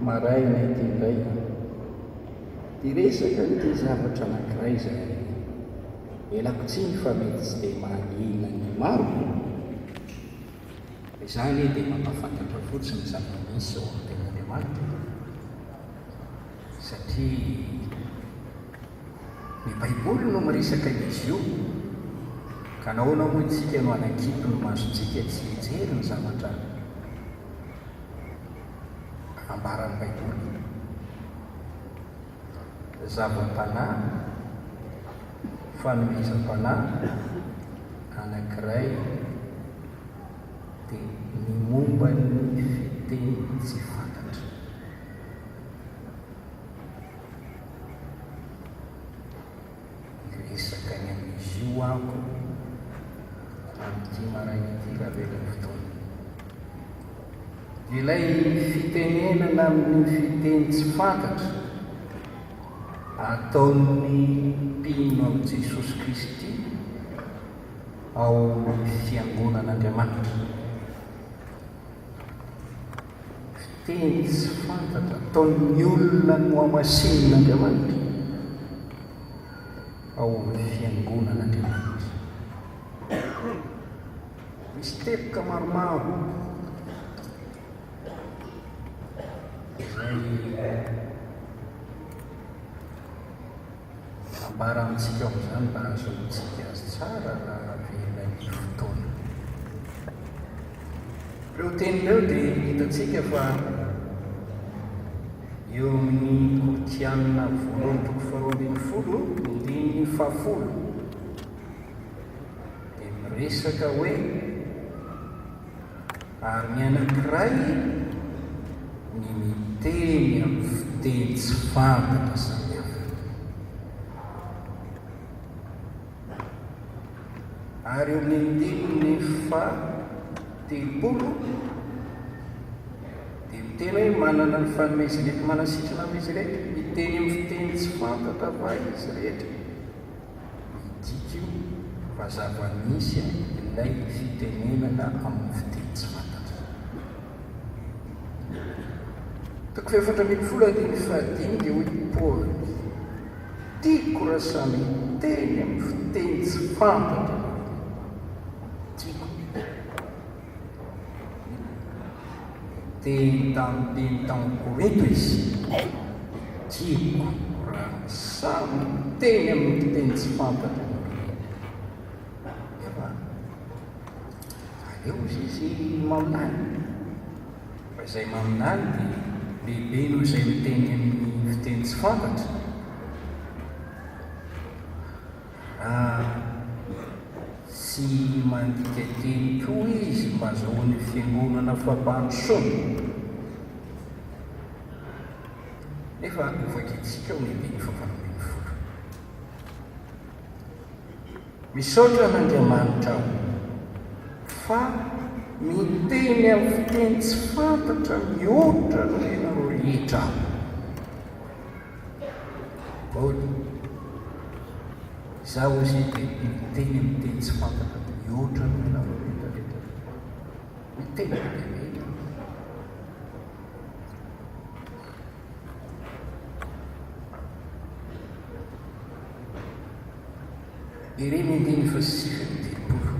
maraina ity indray ty resaka ty zavatra anankiray zay elako tsiny fa mety tsy dia mahaliana ny maro izany dia mampafantatra fotsiny zava-misy ao amin'ny ten'Andriamanitra satria ny baiboly no miresaka izy io ka nahoana moa itsika no anankito no masontsika tsy hijery ny zavatra ambaran'ny baiboly. Zavam-panahy fanomezam-panahy anankiray dia ny momba ny fiteny tsy fantatra. Resaka ny amin'izy io ako amin'ity maraina ity raha velon'ny fotoana. Ilay fitenenana amin'ny fiteny tsy fantatra ataon'ny mpino amin'i Jesosy Kristy ao amin'ny fiangonan'Andriamanitra. Fiteny tsy fantatra ataon'ny olona no amasin'Andriamanitra ao amin'ny fiangonan'Andriamanitra. Misy teboka maromaro izay ambara amintsika amin'izany mba ahazoantsika azy tsara raha velan'ny fotoana. Ireo teny ireo dia hitatsika fa eo amin'ny Korinthiana 1:12-15 dia miresaka hoe ary ny anankiray ny miteny amin'ny fiteny tsy fantatra samihafa, ary eo amin'ny andininy 70 dia miteny hoe manana ny fanomezana eto manasitrana amin'izy rehetra, miteny amin'ny fiteny tsy fantatra fa izy rehetra. Midika io fa zava-misy ilay fitenenana amin'ny fiteny tsy fantatra. Toko 4:15 dia hoy Paoly, tiako raha samy miteny amin'ny fiteny tsy fantatra. Tiako teny tamin'ny Korinto izy, tiako raha samy miteny amin'ny fiteny tsy fantatra. Eo izy maminany, fa izay maminany dia lehibe noho izay miteny amin'ny fiteny tsy fantatra. Tsy mandika teny koa izy mba azahoany fiangonana fampandrosoana. Nefa ivakitsika ao lehibe ny fahavalom-polo. Misaotra n'Andriamanitra aho fa miteny amin'ny fiteny tsy fantatra mihoatra no ianareo rehetra. Paoly, izaho izy dia miteny amin'ny teny tsy fantatra mihoatra no ianareo rehetrarehetra. Miteny rehetra. Ireny andiny fa sifiny telopolo.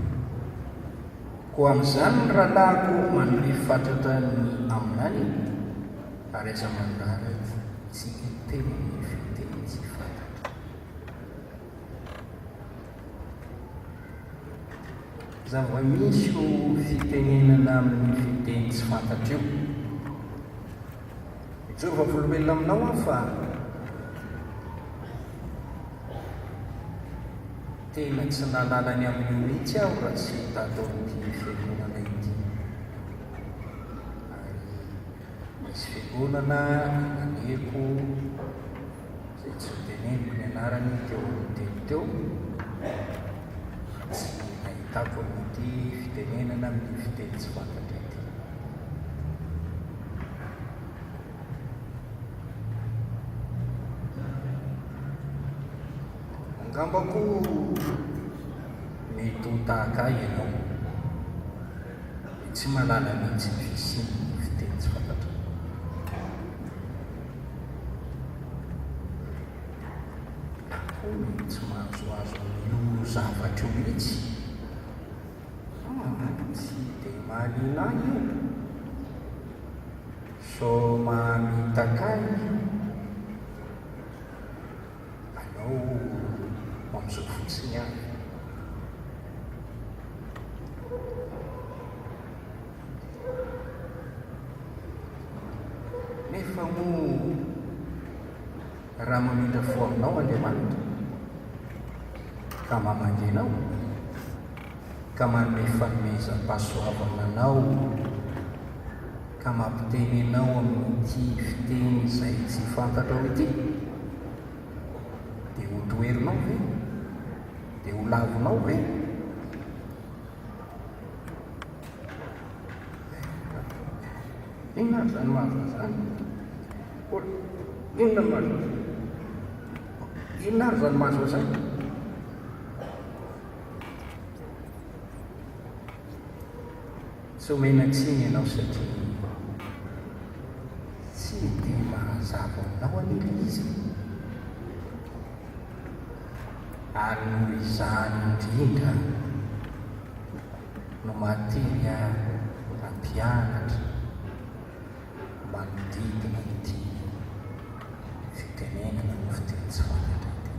Ko amin'izany ny rahalahiko manorifatratra ny aminany ary aza mandara tsy hiteny ny fiteny tsy fantatra. Zava-misy io fitenenana amin'ny fiteny tsy fantatra io. Mijoro vavolombelona aminao aho fa tena tsy nahalala ny amin'io mihitsy aho raha tsy hitato amin'ity fiangonana ity. Misy fiangonana naneko izay tsy hoteneniko ny anarany teo amin'ny teo tsy nahitako amin'ity fitenenana amin'ny fiteny tsy fantatra ity. Angambako mety ho tahaka ahy ianao, tsy mahalala mihitsy ny fisiany fiteny tsy fantatra. tsy mahazoazo io zavatra io mihitsy tsy dia mahalina io so mamitaka anao amin'izao fotsiny any nefa moa raha mamindra fo aminao Andriamanitra ka mamangenao ka manome fanomezam-pahasoavana anao ka mampiteny anao amin'ity fiteny izay tsy fantatrao ity dia ho toerinao ve dia ho lavinao ve inona ary zany mahazo zany inona mahazo inona ary zany mahazo zany tsy omena tsiny ianao satria tsy dia mahazava aminao an'ila izy ary noho izany indrindra no mahateny ampianatra manodidina ity fitenenana no fiteny tsy fantatra ity.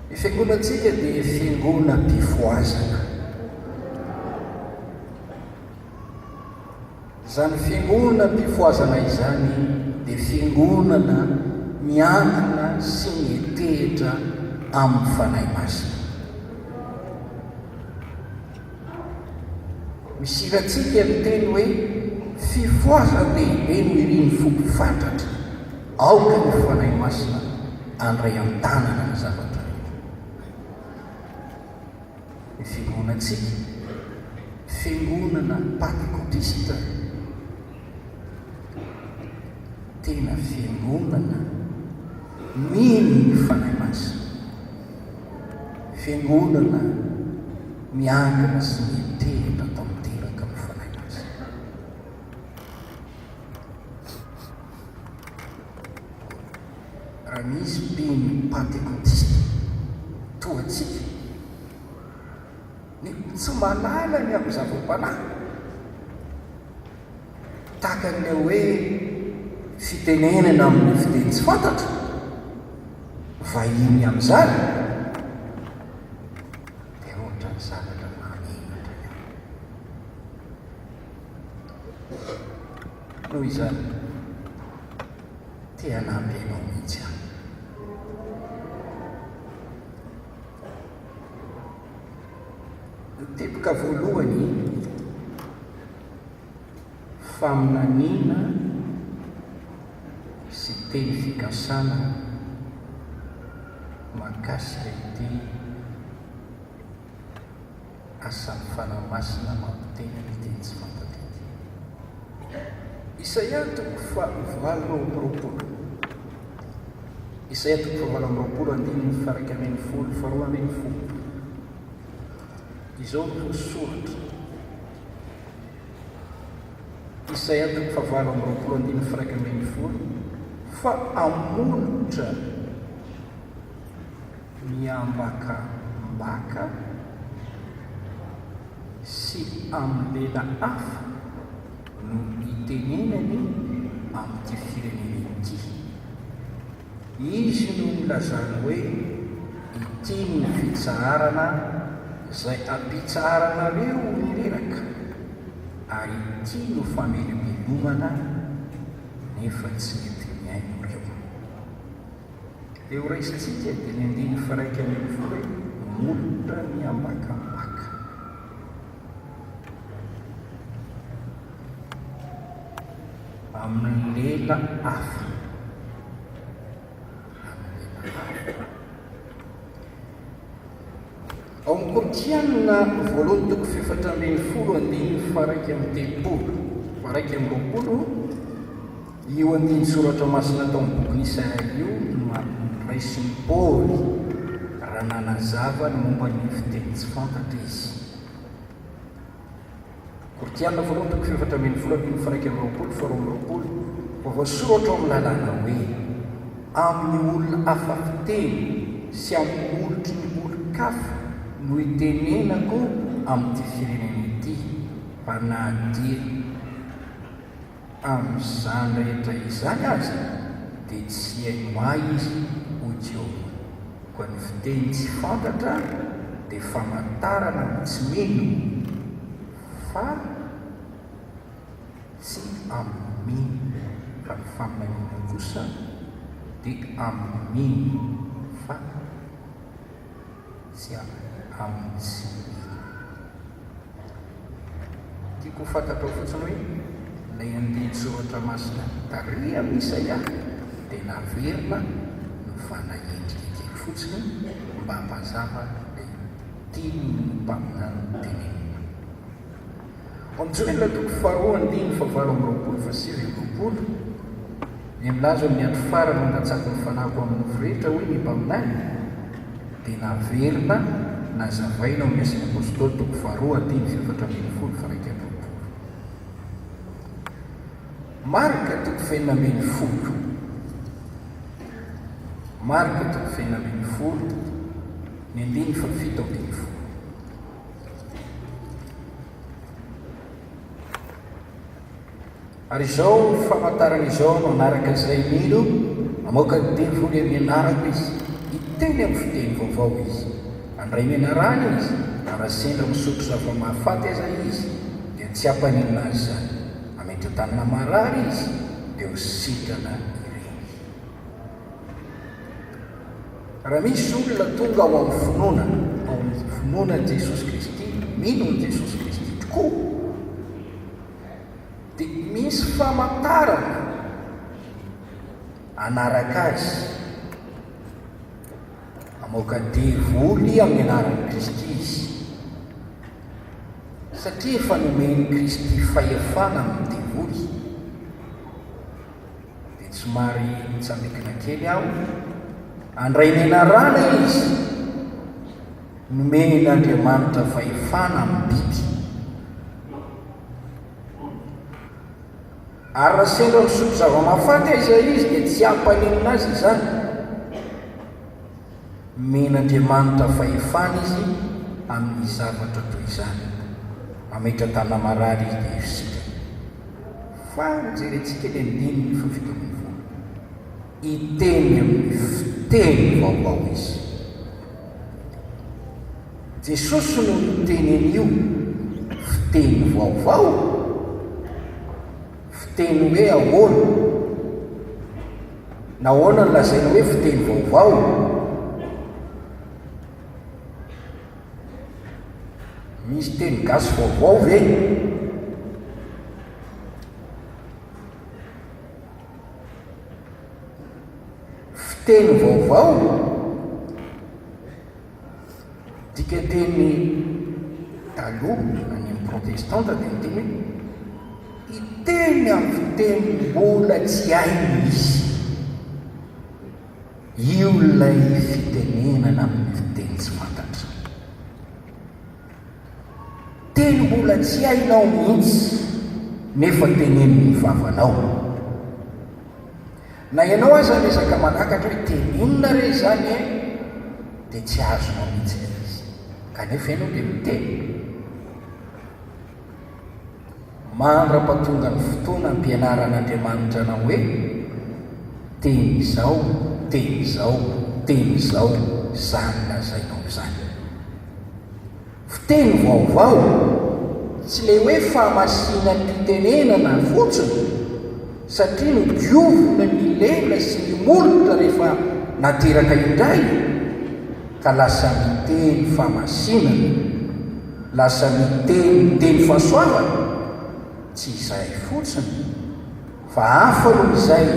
Ny fiangonantsika dia fiangonam-pifoazana. Izany fiangonam-pifoazana izany dia fiangonana miankina sy mihetehitra amin'ny fanahy masina. Misirantsika ny teny hoe fifoazana lehibe no iriny foko fantatra aoka ny fanahy masina andray an-tanana ny zavatra rehetra. Ny fiangonantsika fiangonana pentekôtista tena fiangonana mino ny fanahy masina, fiangonana miankina sy mihetehitra tanteraka ny fanahy masina. Raha misy mpino pentekôtista toatsika ny tsy manala ny amin'ny zava-panahy tahaka ny hoe fitenenana amin'ny fiteny tsy fantatra vahiny amin'izany dia ohatra ny zavatra manenatra ihany. Noho izany tia hanampy ianao mihitsy aho. Ny teboka voalohany faminaniana sy teny fikasana mahakasika ity asan'ny fanahy masina mampiteny ny teny tsy fantatra ity. Isaia 7:20. Isaia 7:20 izao no soratra. Isaia 7:20 fa amonotra miambakambaka sy amin'ny lela hafa no itenenany amin'ity firenena ity. Izy no milazany hoe ity ny fitsaharana izay ampitsaharanareo nireraka ary ity no famelomelomana nefa tsy mety miaino reo. Eo raisitsika dia ny 9:1 monotra miambakambaka. Amin'ny lela hafa. Ao amin'ny Korinthiana 1:4-20 io andiny soratra masina tao amin'ny boky Isaia io no raisiny Paoly raha nanazava ny momba ny fiteny tsy fantatra izy. Korinthiana 1:4-20 fa voasoratra ao amin'ny lalàna hoe amin'ny olona afafiteny sy amin'ny olotry ny olo-kafa no itenenako amin'ity firenena ity, fa na dia amin'izany rehetra izany azy dia tsy haino ahy izy ho Jehova. Koa ny fiteny tsy fantatra dia famantarana tsy mino, fa tsy amin'ny mino, fa ny famanina kosa dia amin'ny mino, fa tsy amin'ny tsy mino. Tiako ho fantatao fotsiny hoe ilay andin-tsoratra masina taria Isaia dia naverina no fanahendrika kely fotsiny mba hampazava ilay tiany mpaminany tenenina. Amin'izay toko faharoa andiny fahavalo amby roapolo fa sivy amby roapolo ny milaza amin'ny andro farany mandatsaka ny fanako amin'ny noforehetra hoe ny mpaminany dia naverina nazavaina amin'ny asina apôstôly toko faharoa andiny fefatra ambin'ny folo faraika amby roapolo. Marika toko faenina ambin'ny folo, marika toko faenina ambin'ny folo ny andiny fa fito ambin'ny folo. Ary izao famantarana izao manaraka izay mino mamoaka ny teny voly mianarako izy, hiteny amin'ny fiteny vaovao izy, andray mianarana izy, raha sendra misotro zava-mahafaty aza izy dia tsy hampaninona azy zany, amety tanana marary izy dia ho sitrana ireny. Raha misy olona tonga ao amin'ny finoana, ao amin'ny finoanan'i Jesosy Kristy, mino ny Jesosy Kristy tokoa, dia misy famantarana anaraka azy, amoaka devoly amin'ny anaran'i Kristy izy, satria efa nomeny Kristy fahefana amin'ny devoly. Dia somary mitsamekina kely aho, andray ny anarana izy nomen'Andriamanitra fahefana amin'ny biby. Ary raha sendra misotro zava-mahafaty aiza izy dia tsy hampaninona azy izany, men'Andriamanitra fahefana izy amin'ny zavatra toy izany, ametra tanana marary izy dia hosika. Fa mijerentsika ny andininy fa fito ambin'ny folo, hiteny amin'ny fiteny vaovao izy. Jesosy no nitenen'io fiteny vaovao, fiteny hoe ahoana, nahoana ny lazaina hoe fiteny vaovao. Misy teny gasy vaovao ve? Fiteny vaovao dika teny taloha any amin'ny protestanta dia miteny hoe hiteny amin'ny fiteny mbola tsy hainy izy. Io ilay fitenenana amin'ny fiteny tsy fantatra, teny mbola tsy hainao mihitsy nefa teneniny vavanao. Na ianao aza resaka manakatra hoe teny inona re zany e, dia tsy azonao mihitsy izy, kanefa ianao dia miteny. Mandra-pahatonga ny fotoana ampianaran'Andriamanitra anao hoe teny izao, teny izao, teny izao, zany lazainao izany. Fiteny vaovao tsy le hoe fahamasina ny tenenana fotsiny, satria no diovina ny lela sy ny molotra rehefa nateraka indray ka lasa miteny fahamasinana, lasa miteny teny fahasoavana. Tsy izay fotsiny, fa hafa aloha izay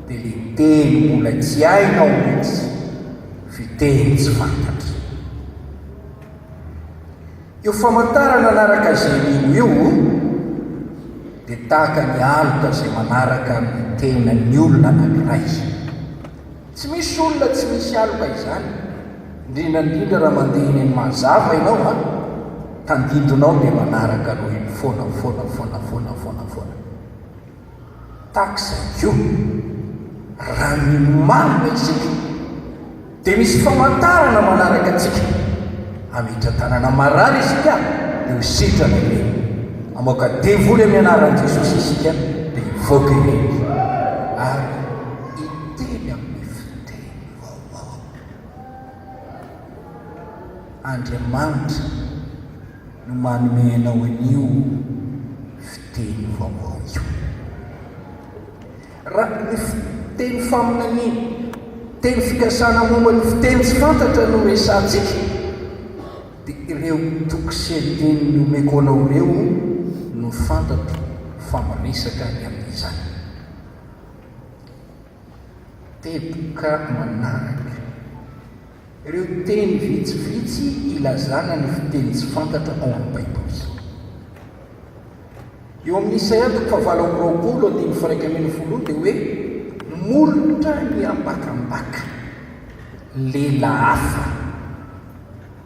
dia le teny mbola tsy hainao mihitsy, fiteny tsy fantatra. Io famantarana anaraka izay mino io dia tahaka ny aloka izay manaraka ny tenan'ny olona anankiray. Tsy misy olona tsy misy aloka izany, indrindrandrindra raha mandeha eny amin'ny mazava ianao tandindonao dia manaraka aloha eny foana. Takizay io raha mimarina isika dia misy famantarana manaraka atsika amitra tanàna marary isika dia hositrana ireny amoaka devoly amin'ny anaran'i Jesosy isika dia hivoaka ireny ary hiteny amin'ny fiteny vaovao. Andriamanitra no manomenao an'io fiteny vaovao io. Raha ny fiteny faminaniana, teny fikasana momba ny fiteny tsy fantatra no resantsika, dia ireo tokisenteny nomeko anao ireo no fantatro fa maresaka ny amin'izany. Teboka manaraka ireo teny vitsivitsy ilazana ny fiteny tsy fantatra ao amin'ny Baiboly. Eo amin'ny Isaia 7:20 dia hoe molotra ny ambakambaka lela hafa,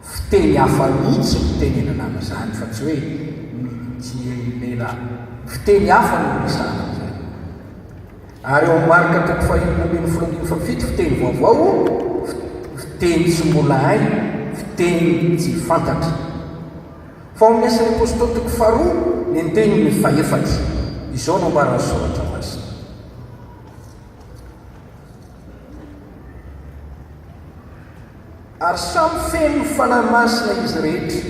fiteny hafa mihitsy fitenenana amin'izany fa tsy hoe tsy lela fiteny hafa no misana amin'izany. Ary eo Marka 5:17 fiteny vaovao, fiteny tsy mbola hay, fiteny tsy fantatra. Fa ao amin'ny Asan'ny Apôstôly 2 ny andeny 4 izao no ambaran'ny soratra azy. Ary samy feno ny fanahy masina izy rehetra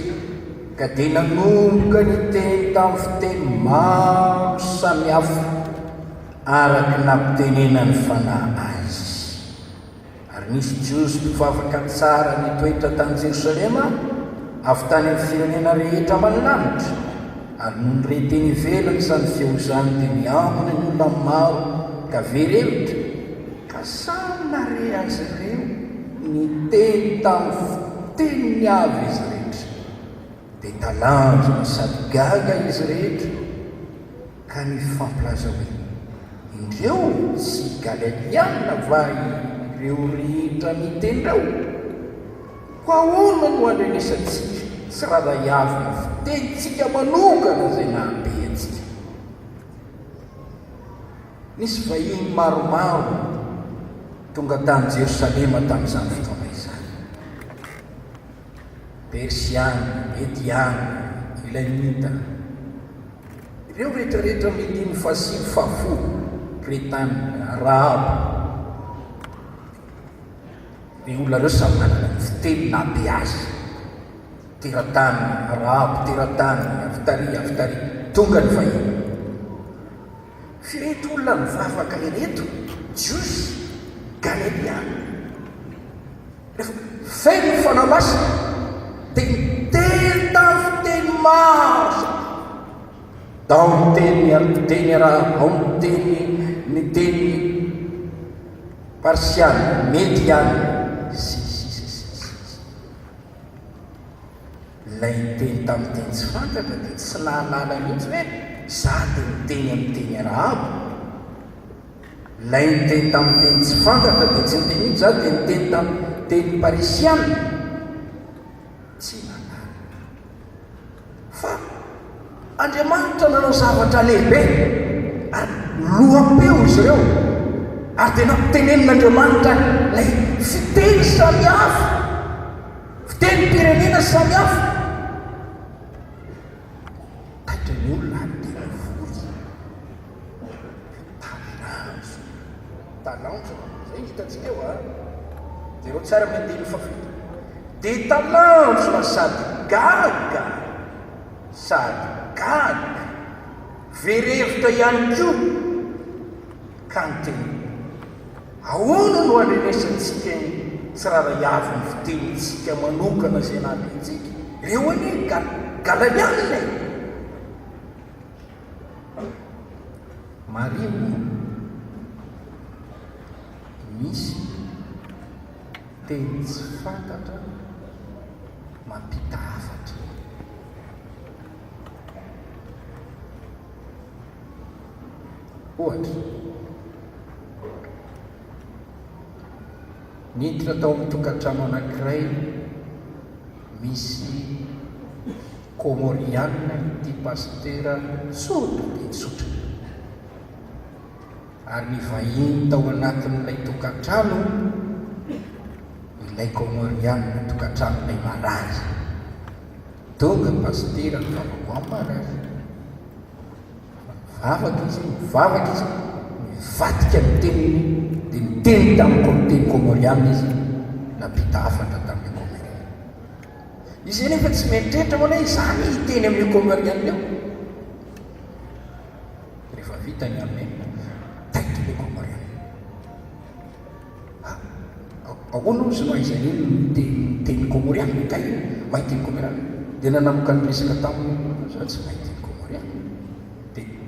ka dia nanomboka ny teny tamin'ny fiteny maro samihafa araka nampitenenany fanahy azy. Ary nisy Jiosy mpivavaka tsara nitoetra tany Jerosalema avy tany amin'ny firenena rehetra manoloanitra, ary noho ny reteny ivelany izany feo izany dia miambina ny olona maro ka verevitra ka samy nare azy ireo ny teny tamin'ny fiteniny avy izy rehetra. Dia talanjona sady gaga izy rehetra ka nifampilaza hoe indreo tsy Galileana va ireo rehetra nitenyreo? Ko ahoana no andrenesantsika tsy raha avy ny fitenitsika manokana izay nahabe antsika? Nisy vahiny maromaro tonga tany Jerosalema tamin'izany fotoana izany: Persiana, Mediana, Elamita, ireo rehetrarehetra milimy fasily fafolo, Bretania, Arabo. Ny olona ireo samy manana ny fiteny nahabe azy. Teratany, Arabo, teratany, avitary, tonga ny vahiny. Fireto olona mivavaka ireto, Jiosy, Galileana. Rehefa feno ny fanahy masina dia miteny tamin'ny fiteny maro, ao ny teny Arabo, ao ny teny Persiana, Mediana. Ilay teny tamin'ny teny tsy fantatra dia tsy nahalala mihitsy hoe za dia miteny amin'ny teny Arabo. Ilay niteny tamin'ny teny tsy fantatra dia tsy niteny mihitsy za dia miteny tamin'ny teny Persiana. Tsy nahalala. Fa Andriamanitra nanao zavatra lehibe ary loham-peo izy ireo, ary dia nampitenen'Andriamanitra ilay fiteny samihafa, fiteny pirenena samihafa. Taitra ny olona dia mivory talanjo zay hitantsika eo dia ireo tsara mandeny fafito dia talanjona sady gaga verevitra ihany koa ka niteny ahoana no andrenesantsika tsy raha avy ny fitenitsika manokana izay nahabentsika? Ireo anie Galileana. Marino misy teny tsy fantatra mampita hafatra. Ohatra, niditra tao amin'ny tokantrano anankiray misy Komoriana ity pastera tsotra dia tsotra. ary ny vahiny tao anatin'ilay tokantrano ilay komoriana tokantrano ilay marary tonga pastera ny vavako amin'ny marary mivavaka izy mivatika ny teniny dia miteny tamin'ny teny komoriana izy napita hafatra tamin'ny komoriana izy nefa tsy mieritreritra moa izany hiteny amin'ny komoriana eo rehefa vita ny amena taitra ilay komoriana ahoana ozy no aizany teny komoriana kay mahiteny komoriana dia nanamoka ny resaka taminy za tsy mahiteny komoriana dia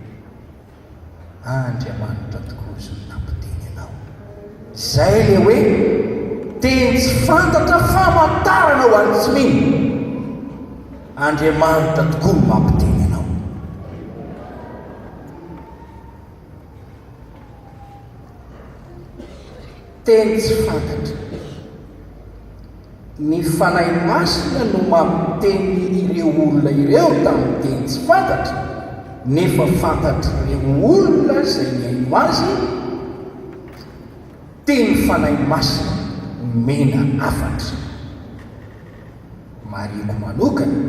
Andriamanitra tokoa izy nampiteny anao izay le hoe teny tsy fantatra famantarana ho an'ny tsy mino Andriamanitra tokoa mampiteny anao teny tsy fantatra ny fanahy masina no mampiteny ireo olona ireo tamin'ny teny tsy fantatra nefa fantatra ireo olona izay miaino azy teny fanahy masina mena afatra mariako manokana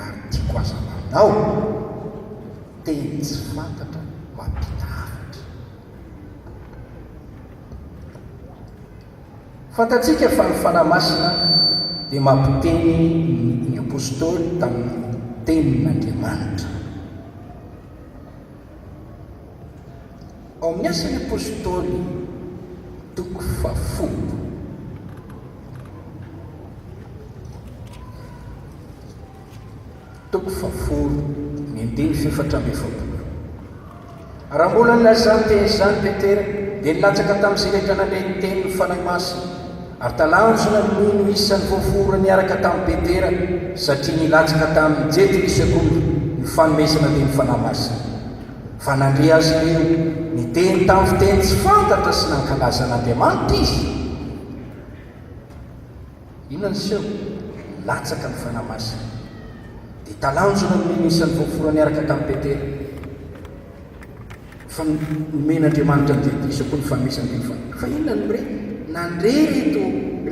ary tiako aza manao teny tsy fantatra mampita afatra fantatsika fa ny fanahy masina dia mampiteny ny apôstôly tamin'ny tenin'Andriamanitra ao amin'ny asan'ny apôstôly toko 10 toko 10 ny andiny 7 raha mbola nilazany teny izany Petera dia nilatsaka tamin'izay rehetra nandray teny ny fanahy masina ary talanjona noho ny isan'ny voafora niaraka tamin'ny Petera satria nilatsaka tamin'ny jetika sekondy ny fanomezana teny fanahy masina fa nandre azy ireo ny teny tamin'ny fiteny tsy fantatra sy nankalaza n'Andriamanitra izy inona ny seho nilatsaka ny fanahy masina dia talanjona noho ny isan'ny voafora niaraka tamin'ny Petera fa nomen'Andriamanitra ny jetika sekondy ny fanomezana teny fantatra fa inona no re nandre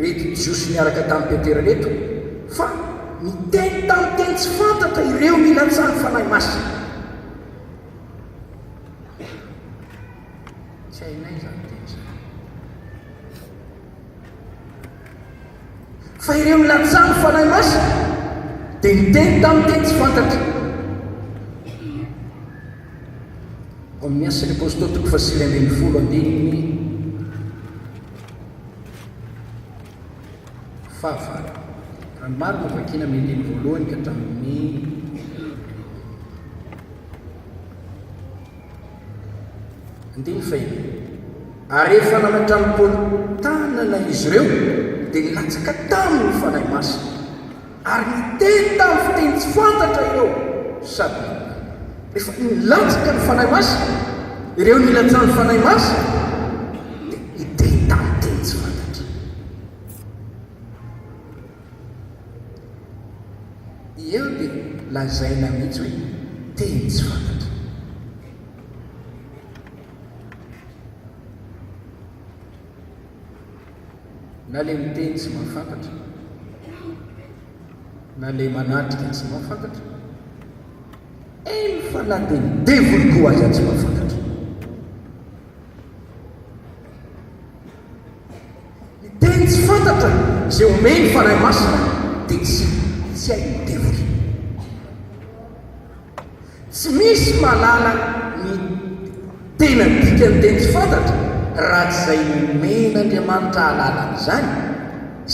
reto jiosy niaraka tamin'ny Petera reto fa miteny tamin'ny teny tsy fantatra ireo milatsany fanahy masina tsy hainay zany teny zany fa ireo milatsany fanahy masina dia miteny tamin'ny teny tsy fantatra ao amin'ny asan'ny apôstôly toko 9 andininy fahavalo raha ny maro mavakina amin'ny andiny voalohany ka hatramin'ny andiny fahiny ary rehefa namatranom-potanana izy ireo dia nilatsaka tamin'ny fanahy masina ary niteny tamin'ny fiteny tsy fantatra ireo sady rehefa nilatsaka ny fanahy masina ireo nilatsany fanahy masina dia niteny tamin'ny teny tsy fantatra eo dia lazaina mihitsy hoe teny tsy fantatra na le miteny tsy mahafantatra na le manatrika tsy mahafantatra fa na dia devoly koa azy tsy mahafantatra ny teny tsy fantatra izay omeny fanahy masina dia tsy hay ny devoly tsy misy malala ny tena dikany teny tsy fantatra raha tsy izay omen'Andriamanitra halalana izany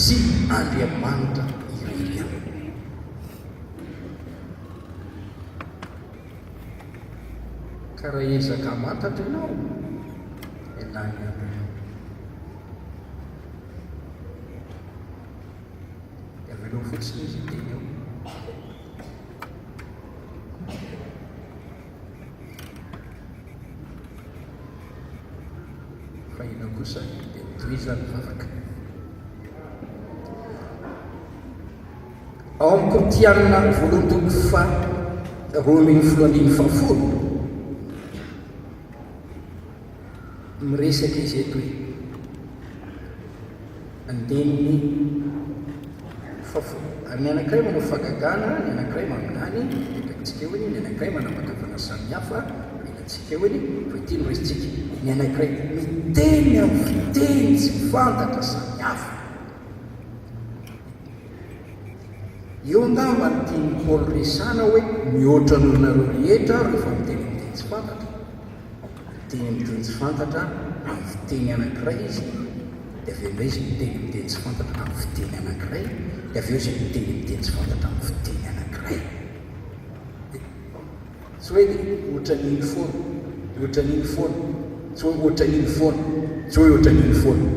sy Andriamanitra irery ka raha ezaka mantatra ianao ialany andro avelao fotsiny izy teny eo fa ina kosa dia mitohizany vavaka ao amin'ny Korintianina voalohany toko 10 fahafolo miresaka izy eto hoe andeniny ny anankiray manao fagagana, ny anankiray maminany ekantsika eo eny, ny anankiray manambatavana samihafa ilatsika eo eny, fa ity no resitsika ny anankiray miteny amin'ny fiteny tsy fantatra samihafa. eo angamba ny tiany Paoly resana hoe mihoatra n'olonareo rehetra rehefa miteny amin'ny teny tsy fantatra, miteny amin'ny teny tsy fantatra amin'ny fiteny anankiray izy, dia avy eo indray izy miteny amin'ny teny tsy fantatra amin'ny fiteny anankiray, dia avy eo izy miteny amin'ny teny tsy fantatra amin'ny fiteny anankiray. Tsy hoe ohatran'iny foana, ohatran'iny foana, tsy hoe ohatran'iny foana, tsy hoe ohatran'iny foana.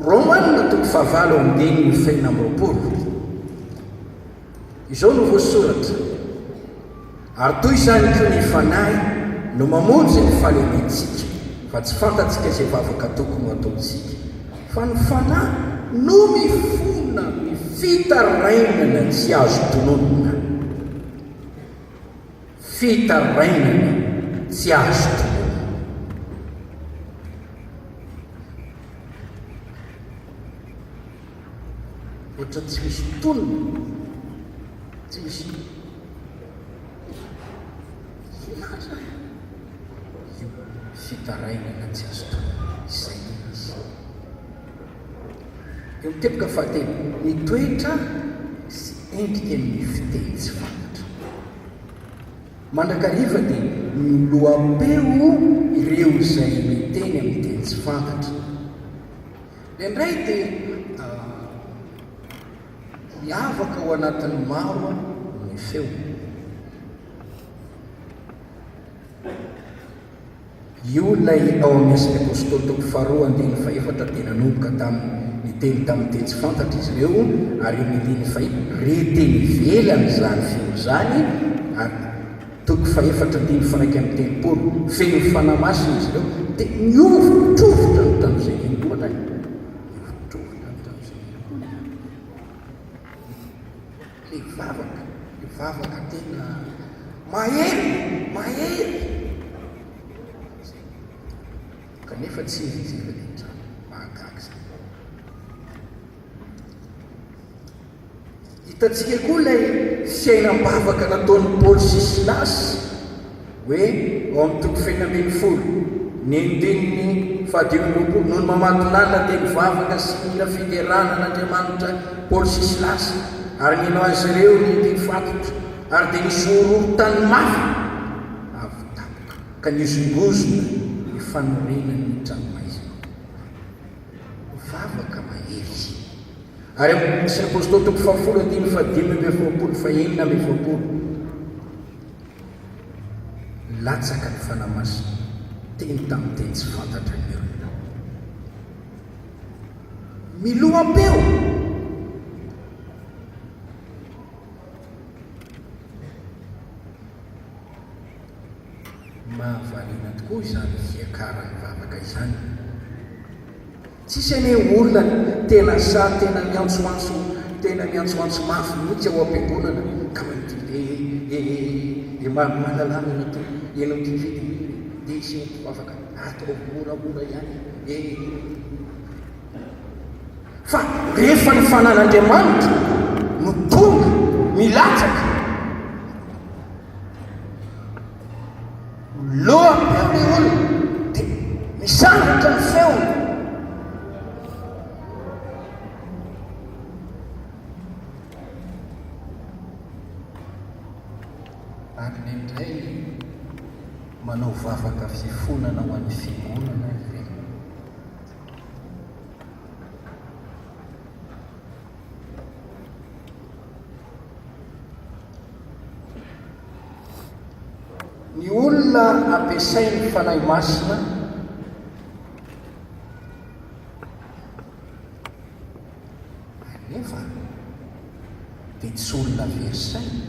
Romanina toko fahavalo amin'ny faina amby roapolo izao no voasoratra: ary toy izany koa ny fanahy no mamonjy ny fahaleobentsika, fa tsy fantatsika izay vavaka tokony ataontsika, fa ny fanahy no mifona fitarainana tsy azo tononona, fitarainana tsy azo tononona. Ohatra tsy misy tonona, tsy misy laza io fitarainana tsy azo tonona, izay izy. Eo mitepika fahatelo: ny toetra sy endrika amin'ny fiteny tsy fantatra. Mandrakariva dia miloam-peo ireo izay miteny amin'ny teny tsy fantatra. Indray dia miavaka ao anatin'ny maro ny feo. Io lay ao amin'ny Asany Apôstôly toko faharoa andiny faefatra dia nanomboka tamin'ny teny tamin'ny teny tsy fantatra izy ireo, ary amin'ny reteny velany zany feo zany, ary toko faefatra andiny fanaky amin'ny telopolo feno fanahy masina izy ireo, dia niovitrovotra ny tamin'izay noloana vavaka tena mahery kanefa tsy ivezivelentra mahagaga zay. Hitantsika koa ilay fiainam-bavaka nataon'ny Paoly sy Silasy hoe ao amin'ny toko faina ambin'ny folo ny andininy fahadimy roapolo: noho ny mamatonana dia mivavaka sy mila fideranan'Andriamanitra Paoly sy Silasy, ary ninao azy ireo ny teny fatotra, ary dia nisororo tany mafy avy tapoka ka nizongozona ny fanorenany ny tranomaizina. Vavaka mahery. Ary amin'ny Asany Apôstôly toko fahafolo andiny fahadimy amby efapolo fahenina amby efapolo: latsaka ny fanahy masina teny tamin'ny teny tsy fantatra ny olona, miloam-peo. Mahavaliana tokoa izany fiakarany vavaka izany. Tsisy ane olona tena sa tena miantsoantso mafy mihitsy ao am-piangonana ka manodiny mahalalana to ianao ty fety dia isy vavaka atao moramora ihany fa rehefa ny fanan'Andriamanitra no tonga milatsaka, loam-peo le olona dia misangatra ny feony. Ary indray manao vavaka fifonana ho an'ny fiangonana ireny. Ny olona ampiasainy fanahy masina nefa dia tsy olona verisaina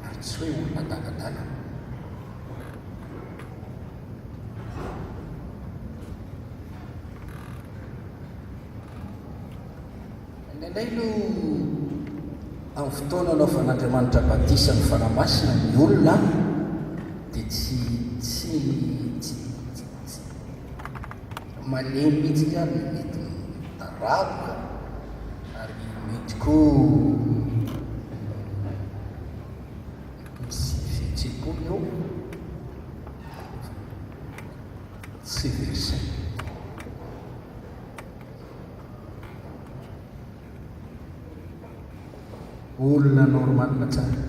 ary tsy hoe olona daladala. Indraindray no amin'ny fotoana anao fa n'Andriamanitra batisa ny fanamasina ny olona dia tsy malemy mihitsy izany mety taraboka ary mety koa misy fihetsem-polo eo tsy versailles. Olona normalina tsara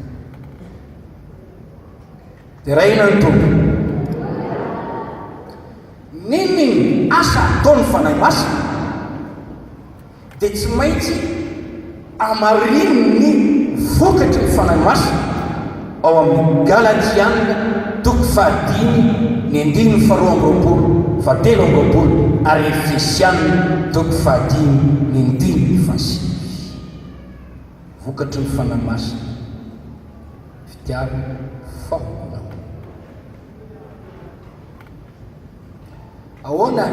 dia rahina ny tompo nininy asa ataony fanahy masina dia tsy maintsy amariny ny vokatry ny fanahy masina ao amin'ny Galatiana toko fahadimy ny andiny faharoa amby roapolo fahatelo amby roapolo ary Efesiana toko fahadimy ny andiny fahasivy. Vokatry ny fanahy masina fitiavana fahomona. Ahoana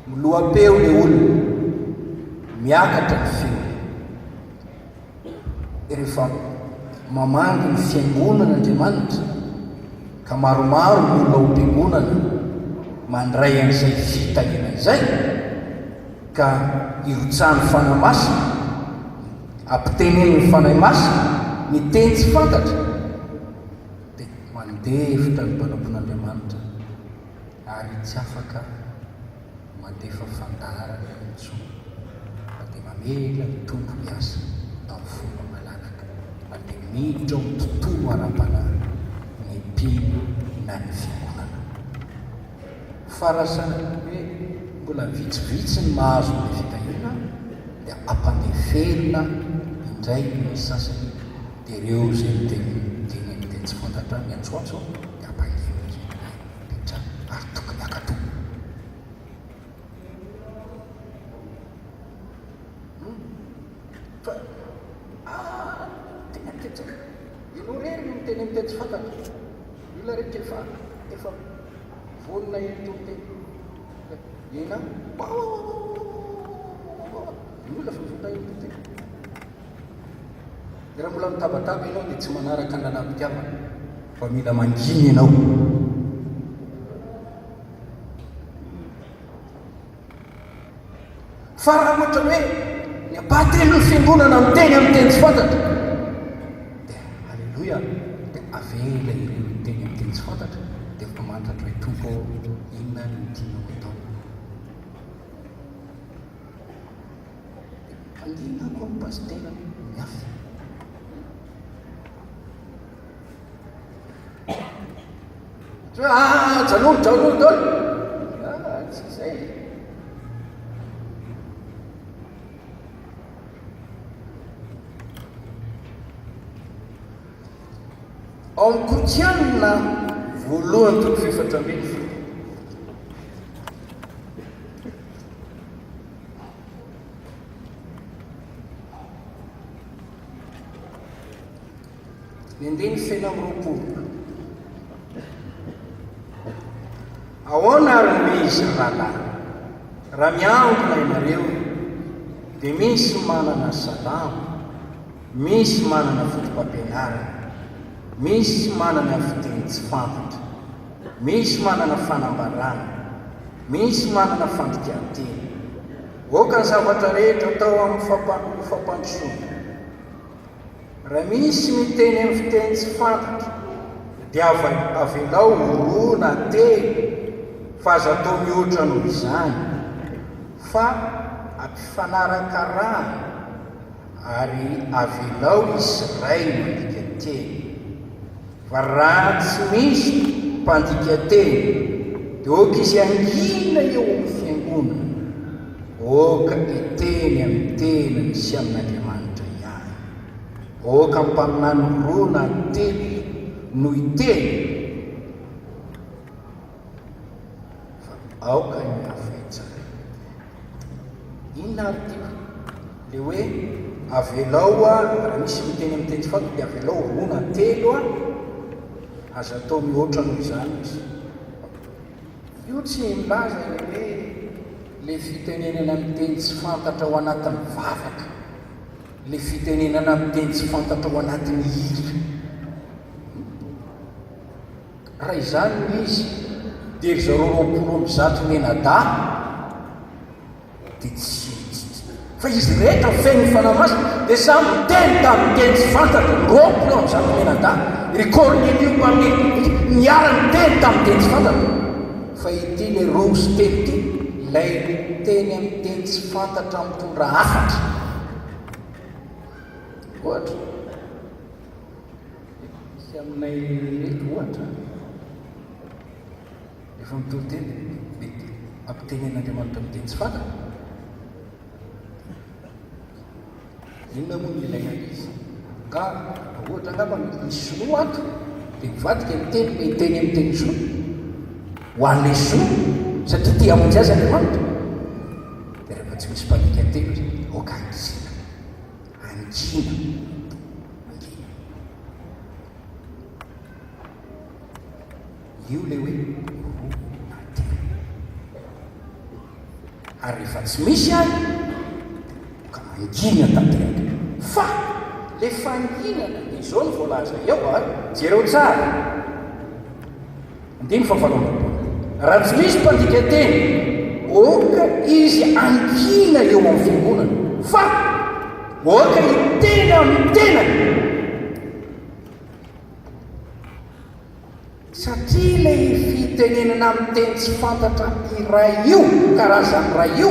miloha-peo le olona miakatra ny feo rehefa mamangy ny fiangonan'Andriamanitra ka maromaro ny olona hompiangonana mandray an'izay fitahina izay ka irotsahan'ny fanahy masina ampitenen'ny fanahy masina ny teny tsy fantatra dia mandefitra ny mpanampon'Andriamanitra ary tsy afaka mandefa fandarana intsony fa dia mamela ny tompo miasa amin'ny fomba malalaka fa dia miditra ao ny tontolo ara-panahy ny mpino na ny fiangonana. Farasana hoe mbola vitsivitsy ny mahazo ny fitahina dia ampandeferina indray ny sasany dia ireo zay miteny tsy fantatra miantsoantso dia ampangevina zay petra ary tokony akato. Fa teny amitentsika ino rery no miteny miteny tsy fantatra ila rehetra efa vonona eto teny ina olona fa vonona eto teny dia raha mbola mitabataba ianao dia tsy manaraka ny lalàm-pitiavana fa mila manginy ianao. Fa raha ohatra hoe ny ampahatelo ny fiangonana miteny amin'ny teny tsy fantatra dia alleloia dia avela ireo miteny amin'ny teny tsy fantatra dia efa mantatra hoe tompo inona ny tianao atao. Angina koa ny pastera miafy janolo daholo tsy izay. Ao amin'ny Korinthiana voalohany toko fefatra ambin'ny folo ny andiny feno amby roapolo ahoana ary misy rahalahy raha miangona ianareo dia misy manana salamo, misy manana fotom-pampianarana, misy manana fiteny tsy fantatra, misy manana fanambarana, misy manana fandikantena. Oka ny zavatra rehetra atao amin'ny fampandrosoana. Raha misy miteny amin'ny fiteny tsy fantatra dia avelao roa na telo fa aza atao mihoatra noho izany fa ampifanaraka raha ary avelao izy iray mandika teny. Fa raha tsy misy mpandika teny dia oka izy angina eo amin'ny fiangonana, oka iteny amin'ny tenany sy amin'Andriamanitra ihany, oka mpaminany roa na telo no iteny fa aoka ny afaitsaka. Inona ary tio le hoe avelao raha misy miteny amin'ny teny tsy fantatra dia avelao roa na telo aza atao mihoatra noho izany izy. Io tsy milaza le hoe le fitenenana amin'ny teny tsy fantatra ao anatin'ny vavaka le fitenenana miteny tsy fantatra ao anatin'ny hira. Raha izany izy dia ry zareo 20 menada dia tsy fa izy rehetra feny fanamasina dia samy miteny tamin'ny teny tsy fantatra 20 menada. Ry Cornelio Pamely niara-ny teny tamin'ny teny tsy fantatra, fa ity le rosy teny ity ilay teny amin'ny teny tsy fantatra mitondra hafatra. Ohatra sy aminay reto ohatra efa mitoro teny mety ampitenen'Andriamanitra amin'ny teny tsy fantatra. Inona moa ny ilaina izy? Ka ohatra angamba misy sinoa ato dia mivadika miteny miteny amin'ny teny sinoa ho an'ilay sinoa satria tia hamonjy azy Andriamanitra. Dia rehefa tsy misy mpanika teny izy oka angina io le hoe nateny. Ary rehefa tsy misy azy ka mangina tanteraka. Fa le fanginana izao ny voalaza eo jereo tsara andiny fahavalomana. Raha tsy misy mpandika teny oka izy angina eo amin'ny fiangonana, fa oka hiteny amin'ny tenany, satria lay fitenenana amin'ny teny tsy fantatra iray io, karazany ray io,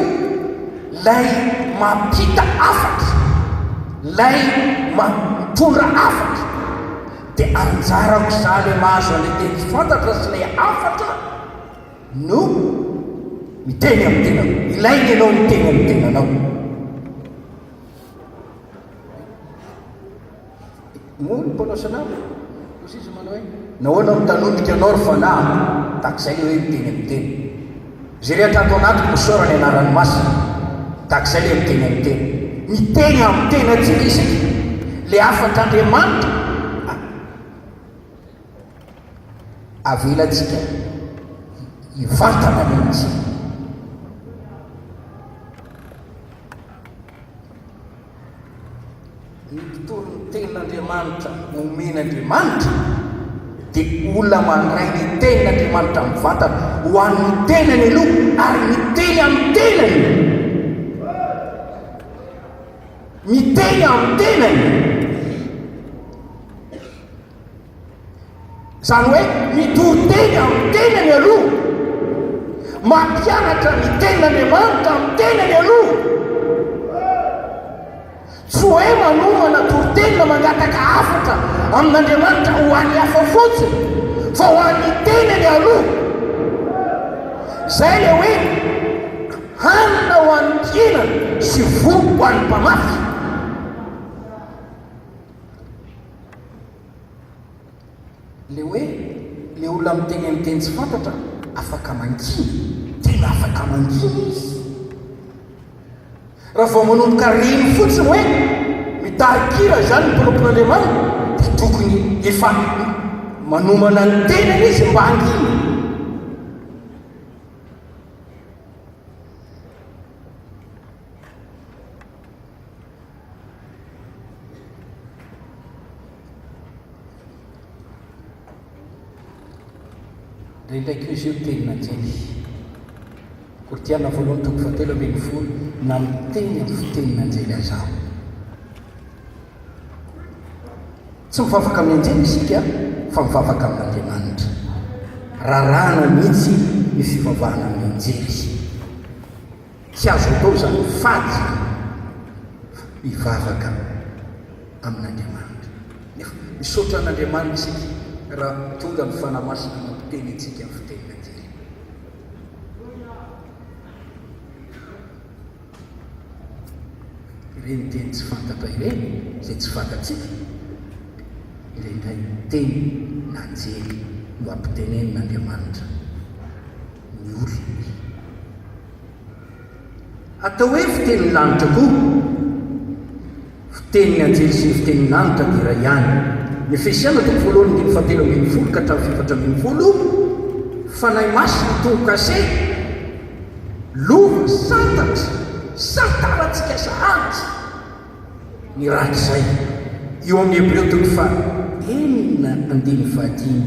lay mampita afatra, lay mitondra afatra. Dia anjarako za le mahazo an'ilay teny tsy fantatra sy lay afatra no miteny amin'ny tenanao, ilainy ianao miteny amin'ny tenanao. Moa ny mpanao sanama kosa izy manao hoe nahoana mitanondrika anao ry fanahy takizay le hoe miteny amin'ny teny. Zay rehetra atao anaty mosora ny anaran'ny masina takizay le miteny amin'ny teny. Miteny amin'ny teny atsika isika le afatr'Andriamanitra avelantsika hivantana mihitsy. Ny mpitoro ny tenin'Andriamanitra omen'Andriamanitra dia olona mandray ny tenin'Andriamanitra mivantana ho an'ny tenany aloha ary miteny amin'ny tenany, miteny amin'ny tenany. Zany hoe mitoro teny amin'ny tenany aloha, mampianatra ny tenin'Andriamanitra amin'ny tenany aloha. Tsy hoe manomana toro-tenina mangataka afatra amin'Andriamanitra ho an'ny hafa fotsiny, fa ho an'ny tenany aloha. Zay le hoe hanina ho an'ny mpihinana sy voky ho an'ny mpamafy. Le hoe le olona miteny amin'ny teny tsy fantatra afaka mangina, tena afaka mangina izy. Raha vao manomboka reny fotsiny hoe mitarikira zany ny mpolompon'Andriamanitra dia tokony efa manomana ny tenany izy mba hangina. Indraindraiky izy io tenin'anjely Kortiana voalohany toko 7:10 na miteny amin'ny fitenin'anjely azaho. Tsy mivavaka amin'ny anjely isika fa mivavaka amin'Andriamanitra. Rarana mihitsy ny fivavahana amin'ny anjely. Tsy azo atao zany fady mivavaka amin'Andriamanitra. Nefa misaotra an'Andriamanitra isika raha tonga ny fanamasina mampiteny antsika amin'ny fitenin'anjely. Ireny teny tsy fantatra ireny izay tsy fantatsika, indray teny n'anjely no ampitenen'Andriamanitra ny olona. Atao hoe fitenin'ny lanitra koa, fitenin'ny anjely sy ny fitenin'ny lanitra dia iray ihany. Ny Efesiana toko voalohany 7:10 ka hatramin'ny 7:10, fanahy masina tongo-kase, lova santatra, sataratsika sahantsy, ny ratr' izay eo amin'ny hebreo toko fa enina andiny fahadimy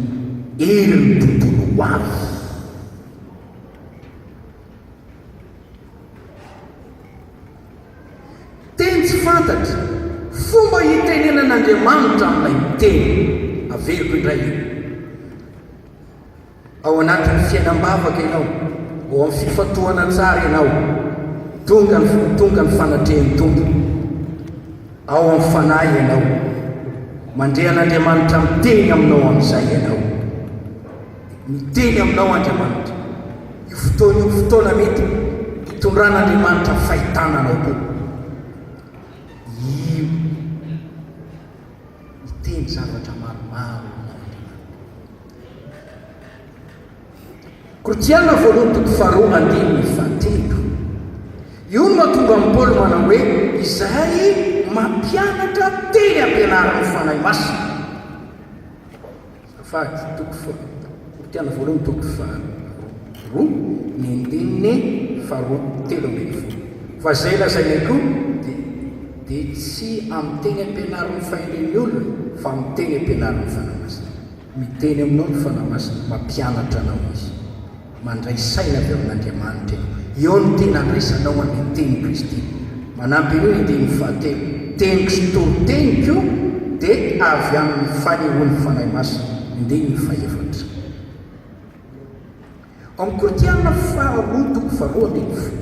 ery ny tontolo ho avy. teny tsy fantatry fomba hitenenan'Andriamanitra amin'ilay miteny averiko indray io. Ao anatin'ny fiainam-bavaka ianao, ao amin'ny fifatohana tsara ianao, tonga ny fanatrehany tompony. Ao amin'ny fanahy ianao, mandrehan'Andriamanitra miteny aminao amin'izay ianao, miteny aminao Andriamanitra. Io fotoana mety hitondran'Andriamanitra fahitana anao koa. Io miteny zavatra maromaro. Kortiana voalohany toko faharoa andininy fahatelo. Io no mahatonga amin'ny Paoly manao hoe izay mampianatra teny ampianarany fanahy masina. Safady Kortiana voalohany toko faharoa ny andininy faharoa telo ambin'ny folo. Fa zay lazainy koa dia tsy amin'ny teny ampianarany fahalen'ny olona fa amin'ny teny ampianarany fanahy masina. Miteny aminao ny fanahy masina, mampianatra anao izy, mandray saina avy amin'Andriamanitra. Eo no tena andraisanao amin'ny teny Kristy. Manampy eo ny teny fahatelo, teniko sy toro-teniko dia avy amin'ny fanehoan'ny fanahy masina. Indeny ny fahaefatra. Amin'ny Kortiana faharoa toko faharoa andiny folo.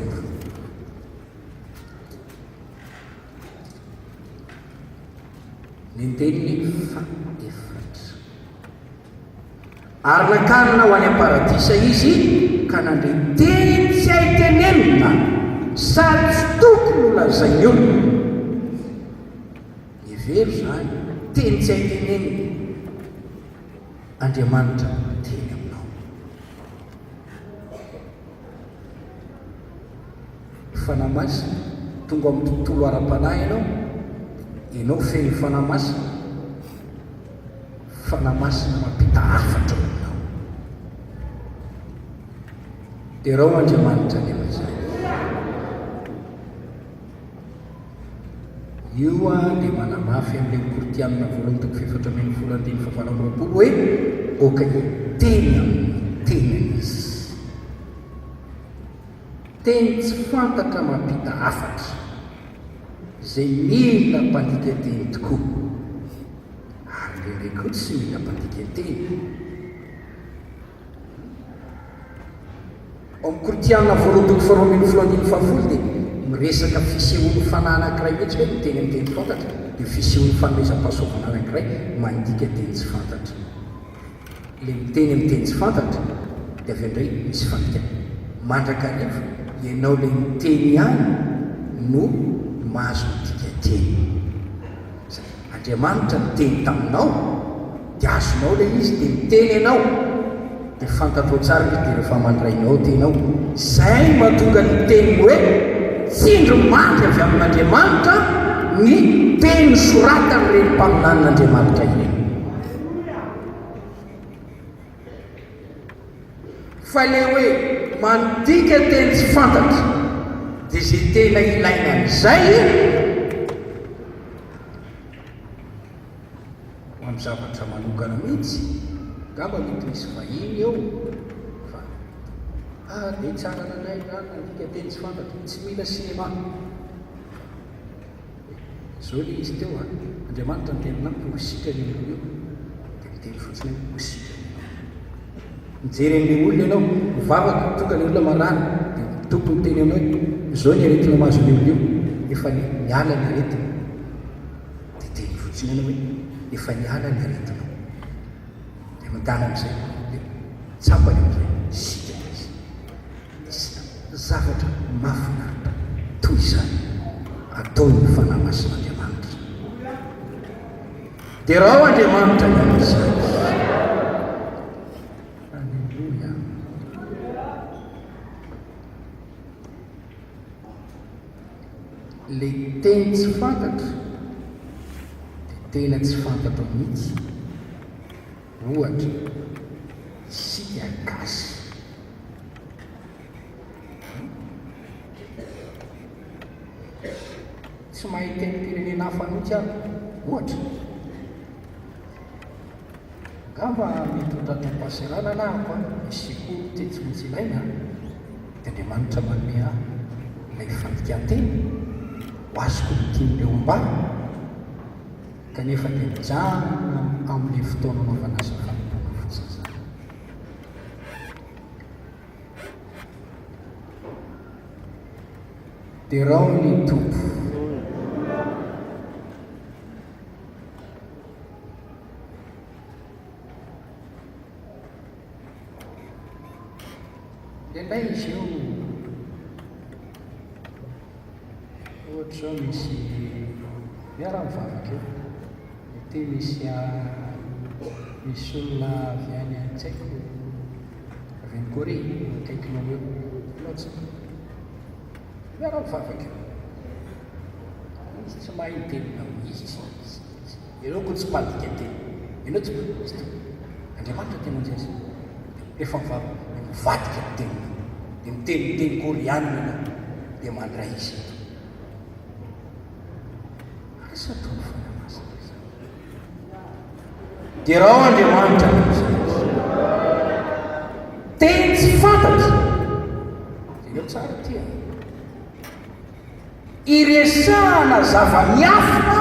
Ny teniny fahaefatra. Ary nakanina ho any am-paradisa izy ka nandray teny tsy haitenenina sady tsy tokony ho lazainy olona. Hevery zany teny tsy haitenenina. Andriamanitra teny aminao. Fanahy masina tonga amin'ny tontolo ara-panahy ianao feno fanahy masina. Fanahy masina mampita hafatra aminao. Dia rao Andriamanitra ny am'izay. Io dia manamafy amin'ilay Kortiana voalohany toko fahaefatra ambin'ny folo andiny fahavalo amby roapolo hoe oka teny amin'ny tenan'izy. Teny tsy fantatra mampita hafatra, izay mila mpandika teny tokoa. Ary ndraindray koa tsy mila mpandika teny. Amin'ny Kortiana voalohany toko faharoa ambin'ny folo andiny fahafolo dia miresaka fisehoan'ny fanahy anankiray mihitsy hoe miteny amin'ny teny fantatra, dia fisehoan'ny fanomezam-pahasoavana anankiray mandika teny tsy fantatra. Ilay miteny amin'ny teny tsy fantatra dia avy indray misy fandikana. Mandrakariva ianao ilay miteny ihany no mahazo midika teny. Andriamanitra miteny taminao dia azonao ilay izy dia miteny ianao. Dia fantatrao tsara izy dia rehefa mandrainao tenao. Izay mahatonga ny teny hoe tsindrimandry avy amin'Andriamanitra ny teny soratany ireny mpaminan'Andriamanitra ireny. Fa ilay hoe mandika teny tsy fantatra dia izay tena ilaina an'izay amin'ny zavatra manokana mihitsy. Ngamba mety misy vahiny eo fa dia tsara nanay zany mandika teny tsy fantatra, tsy mila sinema. Zao ilay izy teo Andriamanitra ny teninamiko hosika ny olo io dia miteny fotsiny hoe hosika. Mijery amin'ilay olona ianao mivavaka tonga ny olona marany dia tompony miteny aminao hoe zao ny aretina mahazo ny olo io, efa niala ny aretina. Dia teny fotsiny ianao hoe efa niala ny aretina. Dia mandala amin'izay tsapany amin'izay sika izy. Zavatra mahafinaritra toy izany ataony fanahy masin'Andriamanitra. Dia raha Andriamanitra ny amin'izay. Alleluia. Ilay teny tsy fantatra dia tena tsy fantatra mihitsy. Ohatra sika gasy. Tsy mahay teny pirenena mahafanotsy aho ohatra angamba mety ho tatam-pahaserana na ako misy koa tetsy mitsy ilaina dia Andriamanitra manome aho ilay fandikantena ho azoko nytian'ireo mbany kanefa dia mijanona amin'ilay fotoana anaovana azy fanompoana fotsiny zany. Dia raha ny tompo dia ndray izy io ohatra zao misy miara-mivavaka eo mety misy olona avy any an-tsaiko avy any Korea akaikinao eo loatsy miara-mivavaka eo izy tsy mahay teninao izy ianao koa tsy padika teny ianao tsy Andriamanitra tena anjeza rehefa mivadika tenina dia miteniteny koreanina ianao dia mandray izy asa tono fanamasina izy dia raha Andriamanitra teny tsy fantatry dia tsara tia iresahana zava-miafina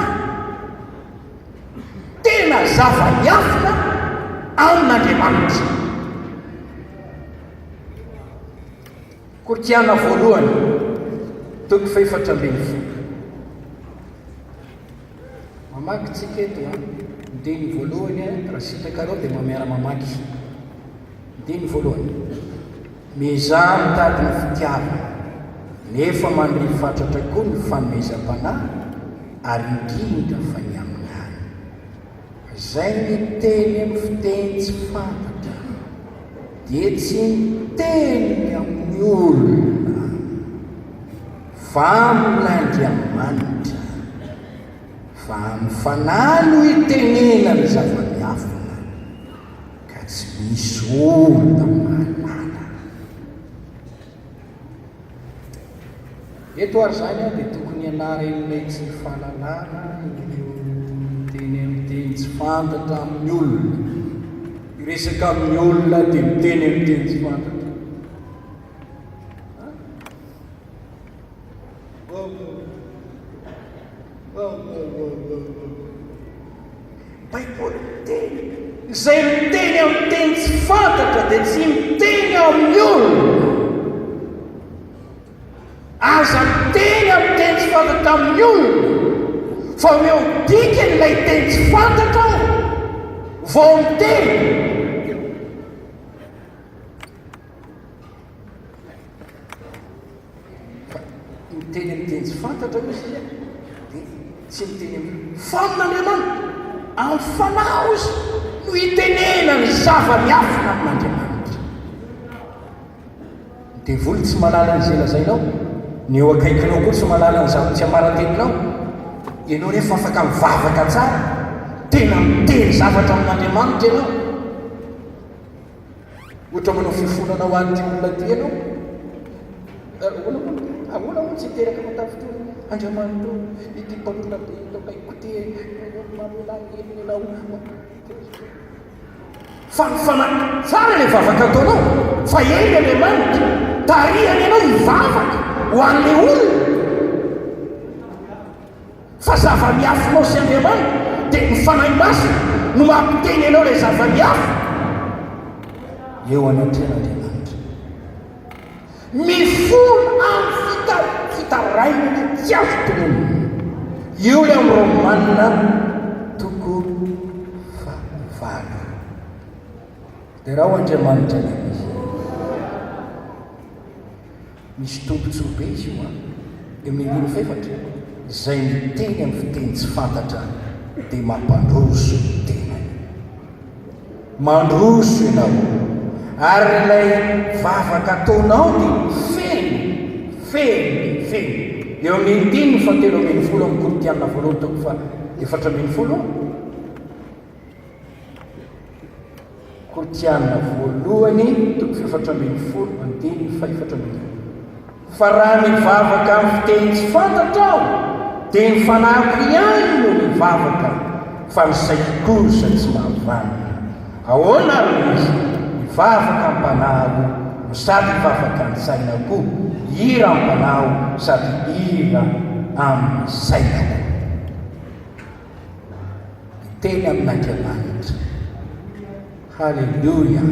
tena zava-miafina amin'Andriamanitra. Kortiana voalohany toko 4:4 mamaky tsika eto ndeny voalohany raha sitraka reo dia mamiara mamaky ndeny voalohany mizaha mitady ny fitiavana nefa mandrifatratra koa ny fanomezam-panahy ary indrindra fa ny amin'ny any izay miteny amin'ny fiteny tsy fantatra dia tsy miteny amin'ny olona fa amin'Andriamanitra fa amin'ny fanahy no hitenena ny zava-miafina ka tsy misy olona mahalala. Eto ary zany dia tokony ianara ilay tsy fahalalana ireo miteny amin'ny teny tsy fantatra amin'ny olona iresaka amin'ny olona dia miteny amin'ny teny tsy fantatra. Baiboly miteny izay miteny amin'ny teny tsy fantatra dia tsy miteny amin'ny olona aza miteny amin'ny teny tsy fantatra amin'ny olona fa meodika n'ilay teny tsy fantatra vao miteny. Miteny amin'ny teny tsy fantatra izy dia tsy miteny amin'ny famin'Andriamanitra amin'ny fanahy izy no hitenena ny zava-miafina amin'Andriamanitra. Dia voly tsy malala ny zay lazainao ny eo akaikinao koa tsy malala ny zavatra amarateninao ianao rehefa afaka mivavaka tsara tena miteny zavatra amin'Andriamanitra ianao ohatra manao fifonana ho an'ity olona ty ianao ahoana moa tsy hiteraka matafitony Andriamanitra ity mpanolona be ilaiko ty mamelagneninao fa mifanahy tsara ilay vavaka ataonao fa eny Andriamanitra tarihany ianao hivavaka ho an'ilay olona fa zava-miafinao sy Andriamanitra dia mifanahy masina no mampiteny ianao ilay zava-miafy eo anatrehan'Andriamanitra mifona amin'ny fitarainana tsy azo tononona io ilay amin'ny Romanina toko 8 dia raha ho Andriamanitra izy misy tombontsobe izy io eo amin'ny 4 izay miteny amin'ny fiteny tsy fantatra dia mampandroso ny tenany mandroso ianao ary ilay vavaka ataonao dia feny eo amin'ny 5:7 amin'ny Kortiana voalohany toko 4:4 Kortiana voalohany toko 4:4 fa raha mivavaka amin'ny fiteny tsy fantatra aho dia ny fanahiko ihany no mivavaka fa ny saiko kosa tsy mahavanina. Ahoana ry izy mivavaka ny mpanaho no sady mivavaka ny sainako, hira ny mpanaho sady hira amin'ny sainako. Teny amin'Andriamanitra. Halleluja.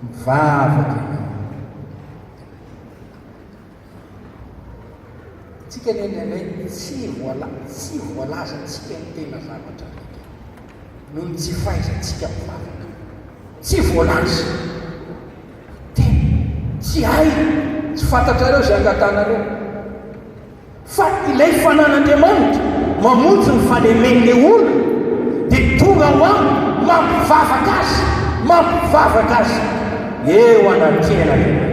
Mivavaka ianao. Tsika nenyanay tsy voalazantsika ny tena zavatra reka noho ny tsy fahaizantsika mivavaka. Tsy voalaza. Tena tsy hay, tsy fantatrareo izay angatanareo. Fa ilay fanan'Andriamanitra mamonjy ny fanemen'le olona dia tonga ho aminy mampivavaka azy eo anaty Andriamanitra.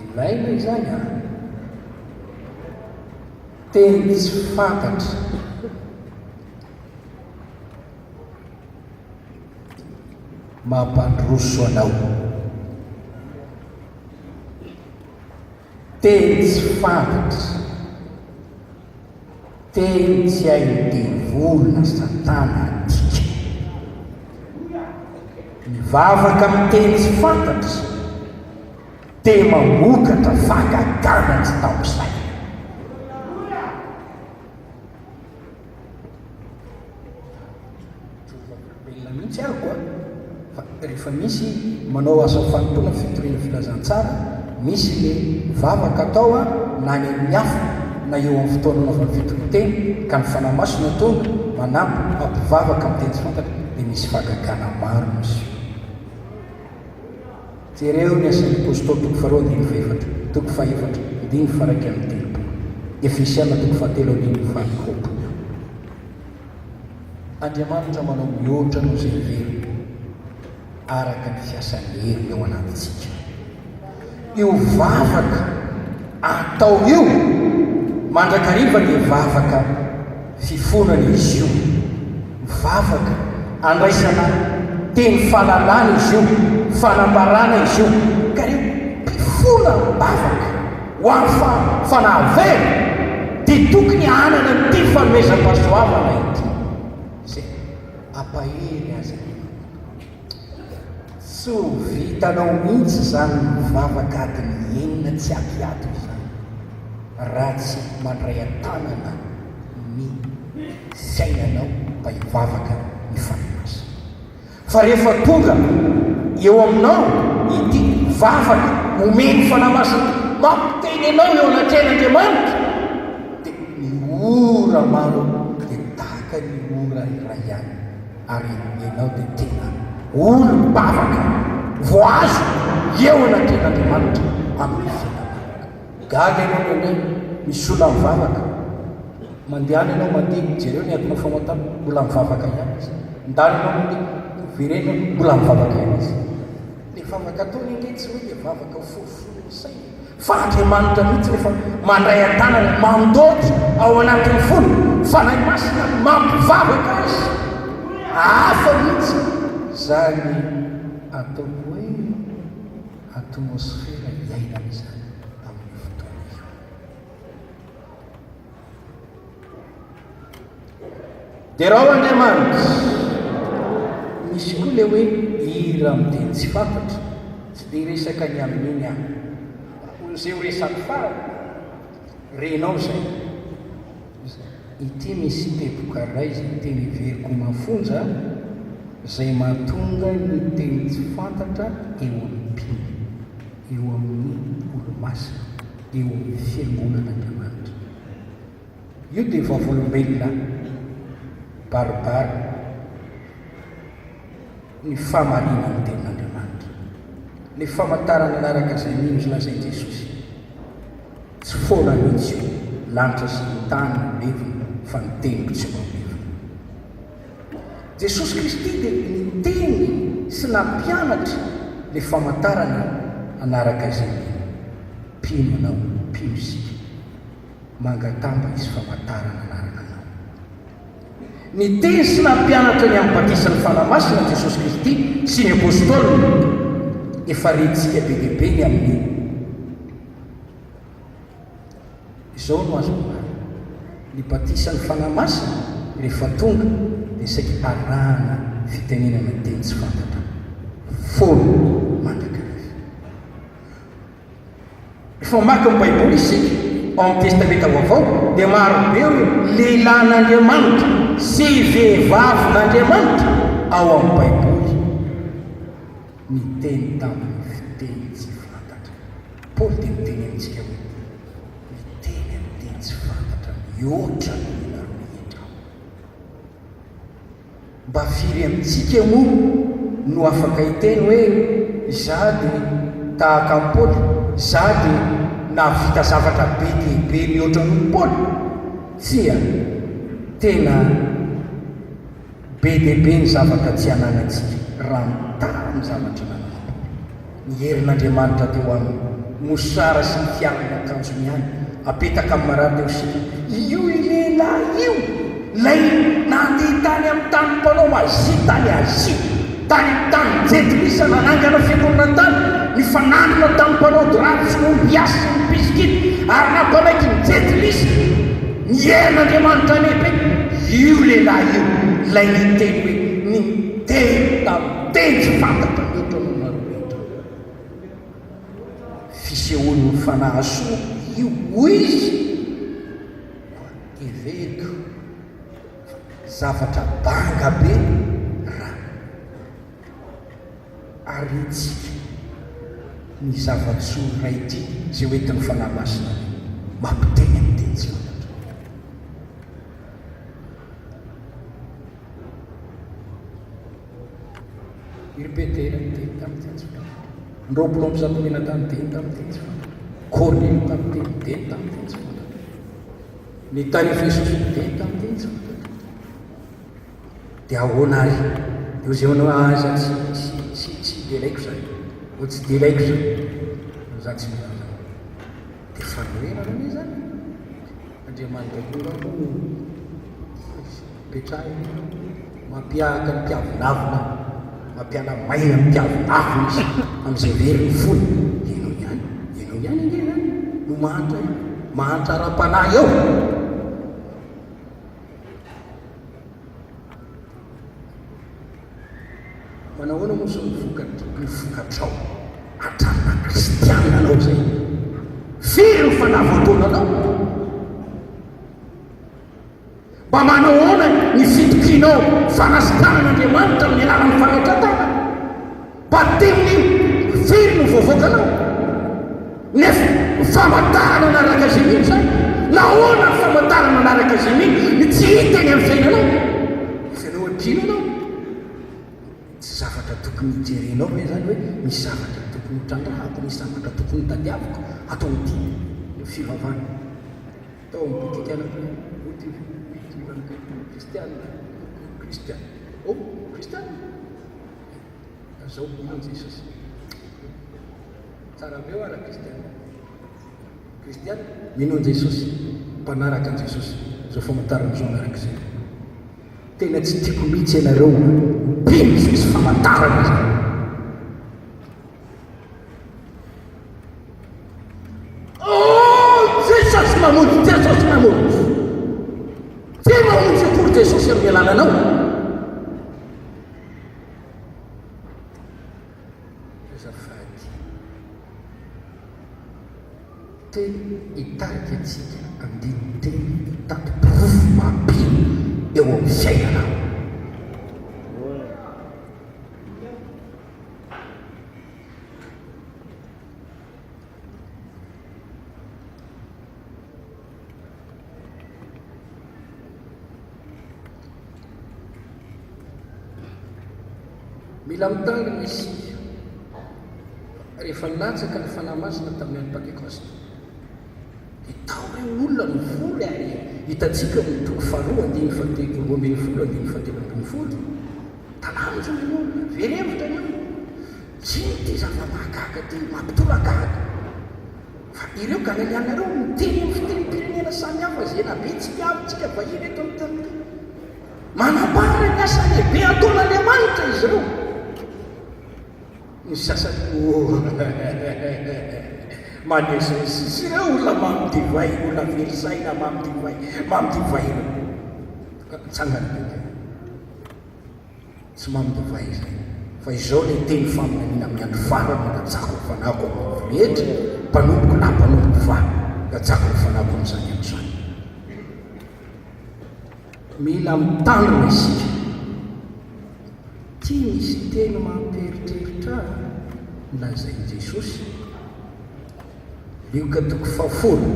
Ilaina izany a. Teny tsy fantatra mampandroso anao. Teny tsy fantatra, teny tsy hain-devolona Satana atika. Mivavaka amin'ny teny tsy fantatra dia mamokatra fahagagana tsy tampizay. Belona mihitsy aho koa fa rehefa misy manao asa fanontona fitoriana filazantsara, misy le mivavaka atao a na ny amin'ny hafa na eo amin'ny fotoana naovana fitoriteny ka ny fanahy masina tonga manampy mampivavaka amin'ny teny tsy fantatra dia misy fahagagana maro misy. Jereo ny asan'ny apôstôly toko faharoa andiny faefatra, toko fahaefatra andiny faraiky amin'ny telopolo, Efesiana toko fahatelo andiny faharoapolo. Andriamanitra manao mihoatra no izay very araka ny fiasan'ny hery eo anatintsika. Io vavaka atao io mandrakariva dia vavaka fifonana izy io, vavaka andraisana teny fahalalana izy io, fanambarana izy io, ka io mpifona bavaka ho amin'ny fanahavera dia tokony hanana ny fanomezam-pahasoavana ity zay ampahery azy. Tsy ho vitanao mihitsy izany mivavaka adiny enina tsy ato izany raha tsy mandray an-tanana ny fiainanao mba hivavaka ny fanamasa. Fa rehefa tonga eo aminao ity vavaka omeny fanamasana mampiteny anao eo anatreh'Andriamanitra dia ny ora maro dia tahaka ny ora iray ihany, ary ianao dia tena olo-bavaka voazo eo anatreh'Andriamanitra amin'ny fiainana. Gaga ianao indray misy olona mivavaka mandehana ianao mandeha jereo ny adina famantana mbola mivavaka ihany izy, ndany ianao mandeha verena mbola mivavaka ihany izy. Le vavaka ataony indray tsy hoe dia vavaka fofony saina fa Andriamanitra mihitsy rehefa mandray an-tanana mandoatra ao anatin'ny fony fanahy masina mampivavaka azy hafa mihitsy zany ataoko hoe atmosfera iainana izany amin'ny fotoana io. Dia raha Andriamanitra misy koa le hoe hira amin'ny teny tsy fantatra, tsy dia resaka ny amin'iny aho zay ho resaky farany renao zay. Ity misy teboka ray izay teny heveriko mafonja izay mahatonga ny teny tsy fantatra eo amin'ny mpino, eo amin'ny olo-masina, eo amin'ny fiangonan'Andriamanitra. Io dia vavolombelona baribary ny famarina ny tenin'Andriamanitra, ny famantarana anaraka izay mino lazain'i Jesosy. Tsy foana mihitsy io, lanitra sy ny tany mevina fa ny teniko tsy mamevina. Jesosy Kristy dia niteny sy nampianatra le famantarana anaraka izay mpino anao, mpino isika, mangatamba izy famantarana anaraka anao. Niteny sy nampianatra ny am'batisan'ny fanamasina Jesosy Kristy sy ny apôstôly efa rentsika be dia be ny amin'ny izao no azo mara ny batisany fanahy masina rehefa tonga dia saika arahana fitenenana teny tsy fantatra folo mandrakariva. Rehefa maka ny baiboly isika ao amin'ny testamenta vaovao dia marobe hoe lehilahin'Andriamanitra sy vehivavin'Andriamanitra ao amin'ny baiboly ny teny tamin'ny fiteny tsy fantatra. Paoly dia miteny amintsika hoe miteny amin'ny teny tsy fantatra mihoatra nona rehetra. Mba firy amintsika moa no afaka hiteny hoe za dia tahaka amin'ny Paoly, za dia navita zavatra be dehibe mihoatra noho Paoly. Tsia tena be dehibe ny zavatra tsy hananantsika raha mitara ny zavatra nanana. Ny herin'Andriamanitra teo amin'ny mosara sy ny fiarana akanjony ihany apetaka amin'ny marareo sika. Io lehilahy io lay nandeha tany amin'ny tany mpanao mazia tany Azia, tany tany jetilisa nanangana fiangonana tany nifananana tany mpanao doravo sy no miasa sy ny pisikity ary nampalaiky ny jetilisa ny herin'Andriamanitra lehibe. Io lehilahy io lay niteny hoe ny teny tamin'ny teny tsy fantatra mihoatra nona rehetra. Fisehoan'ny fanahy soa io hoy izy ireto zavatra banga be raha aritsika ny zavatsoa raity zay hoentin'ny fanahy masina mampiteny amin'ny teny tsy fantatra. Iripetera ny teny tamin'ny teny tsy fantatra. Ndroapolo amby zato mena tamin'ny teny tamin'ny teny tsy fantatra. Kornely tamin'ny teny tamin'ny teny tsy fantatra. Ny tany Jesosy ny teny tamin'ny teny tsy fantatra. Dia ahoana azy eo zay manao aza tsy delaiko zany o tsy delaiko zany za tsy mila zany dia fanorenana ane zany Andriamanitra koa petrahy mampiahaka ny mpiavinavina mampiala maina ny mpiavinavina izy amin'izay veriny folo. Ianao ihany ine zany no mahantra ara-panahy eo. Manahoana moa so mivokatrao atranona kristianina anao zay firy ny fanahy voataonanao. Mba manahoana ny fitokinao fanasitanan'Andriamanitra amin'ny alalan'ny fanatratana mba teminy firy no voavoakanao nefa famantarana nanaraka azy mihitsy zany. Nahoana ny famantarana nanaraka azy mihitsy ny tsy hitany amin'ny fiainanao fanao ampino anao. Tsy zavatra tokony hijerenao hoe zany hoe misy zavatra tokony hitrandrahako, misy zavatra tokony hitadiavako atao ty fivavahana atao mipitikana kristiana kristiana zao minon Jesosy tsara beo ara kristiana minon Jesosy mpanaraka an Jesosy zao famantarana zao anaraka zay. Tena tsy tiako mihitsy ianareo pino misy famantarana zany. Jesosy mamonjy Jesosy mamonjy te mamonjy akory Jesosy amin'ny alalanao. Azafady teny hitarika atsika andiny teny hitady pirofo mampino eo amin'ny fiainanao. Mila mitangana isika rehefa natsaka ny fanahy masina tamin'ny andro Pentekoste. Hitao hoe olona mivory ary hitatsika ny toko faharoa andiny roa ambin'ny folo andiny fahatelo ambin'ny folo tanàna zao ny olona verevitra ny olona tsy ty zava-mahagaga ty mampitolagaga fa ireo ganalianareo miteny amin'ny fitenim-pirenena samy hafa zay na be tsy miavitsika vahiny eto amin'ny tany manambara ny asa lehibe ataon'Andriamanitra izy ireo. Ny sasany manesisy ireo olona mamidivay, olona verisaina mamidivay tsangany be tsy mamidivay zay fa izao le teny faminaniana amin'ny andro farany ratsako ny fanako amin'ny rehetra mpanomboko na mpanomboko va ratsako ny fanako amin'izany andro zany. Mila mitandrina isika tia misy teny mamperitreritra nilazai Jesosy lioka toko fahafolo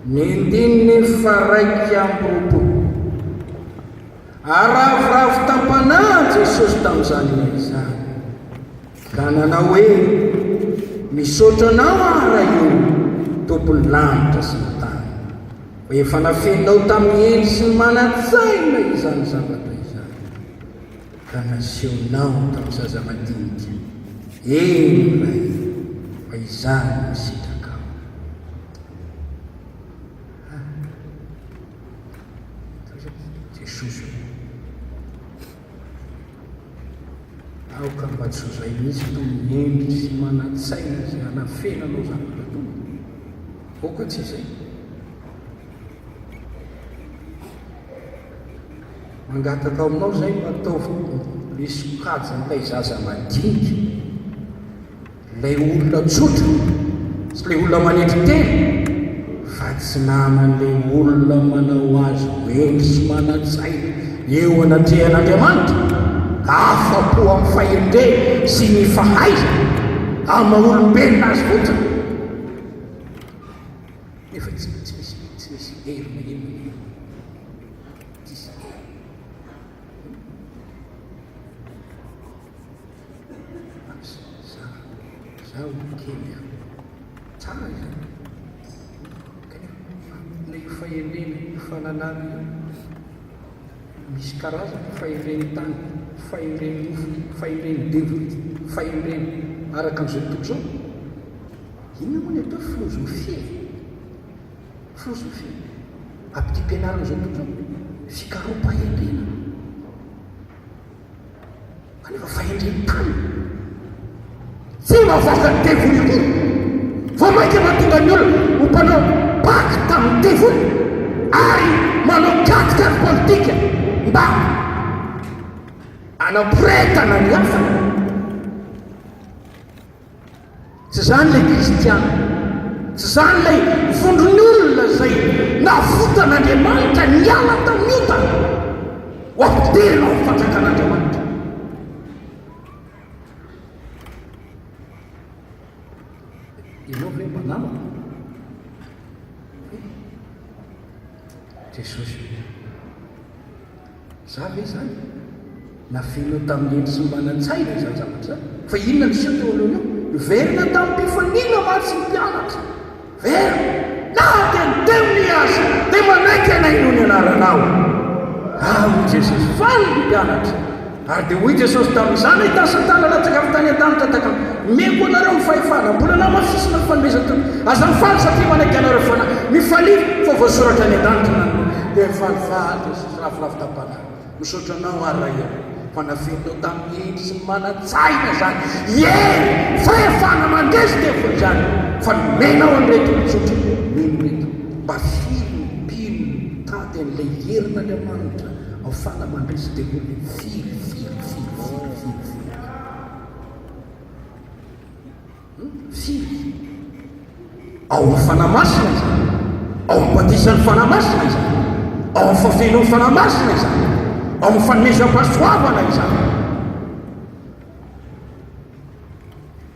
ny andininy faraiky amby roapolo aravoravo tampanà Jesosy tamin'izany izany ka nanao hoe misaotra anao ara io tompony lanitra sy ny tany fa efa nafenao tamin'ny ely sy ny manan-tsaina izany zavatra izany ka nasehonao tamin'ny zaza madinika ray fa izany misitraka Jesosy aoka mba tsy ho zay mihitsy to miendry sy manan-tsaina zay hanafenanao zavatra to oka tsy zay mangataka aminao zay mba ataovy misy sokajin'ilay zaza madinika lay olona tsotra sy lay olona manendry teny fa tsy naman'lay olona manao azy hoendry sy manan-tsaina eo anatrehan'Andriamanitra ka afa-po amin'ny fahendre sy ny fahaiza amin'ny maha-olombelona azy fotsiny nefa tsy misy herina eny tsisy zaho kely tsara izany kanefa lay fahendrena fananany misy karazany fahendreny tany fahendreny mofo fahendreny devoly fahendreny araka an'izao tontolo zao inona moa ny atao filozofia ampiti-pianarana zao tontolo zao fikaroam-pahendrena kanefa fahendreny tany tsy mavoaka ny devoly koa vao mainka mahatonga ny olona ho mpanao baky tamin'ny devoly ary manao katikady politika mba anapiretana ny hafa tsy zany lay kristiana tsy zany lay fondrony olona zay nafotan'Andriamanitra niala tamin'ota ho ampiderina ho fanjakan'Andriamanitra ianao ve mba namako Jesosy za ve zany nafenao tamin'ny endry sy manan-tsaina izany zavatra zany fa inona miseo teo alohanao verina tamin'ny mpifanina maro sy mpianatra verina na dia niteny azy dia manaiky anaino ny anaranao Jesosy faly ny mpianatra ary dia hoy Jesosy tamin'izany hitasatana latsaka avy tany an-danitra taka meko anareo mifahefana mbola namafisina ny fanomezana aza mifaly satria manaiky anareo fana mifaliry fa voasoratra any an-danitra dia falifaly Jesosy ravoravo tampana misaotra anao ara eo fa nafenao tamin'ny endry sy manan-tsaina zany fahefana mandresy devoly zany fa nomenao an'ireto mitsotra mino reto mba firy mpino tady an'ilay herin'Andriamanitra ahafana mandresy devoly firy ao amin'ny fanamasina izany ao amin'ny batisan'ny fanamasina izany ao amin'ny fafenao ny fanamasina izany ao amin'ny fanomezam-pahasoavana izany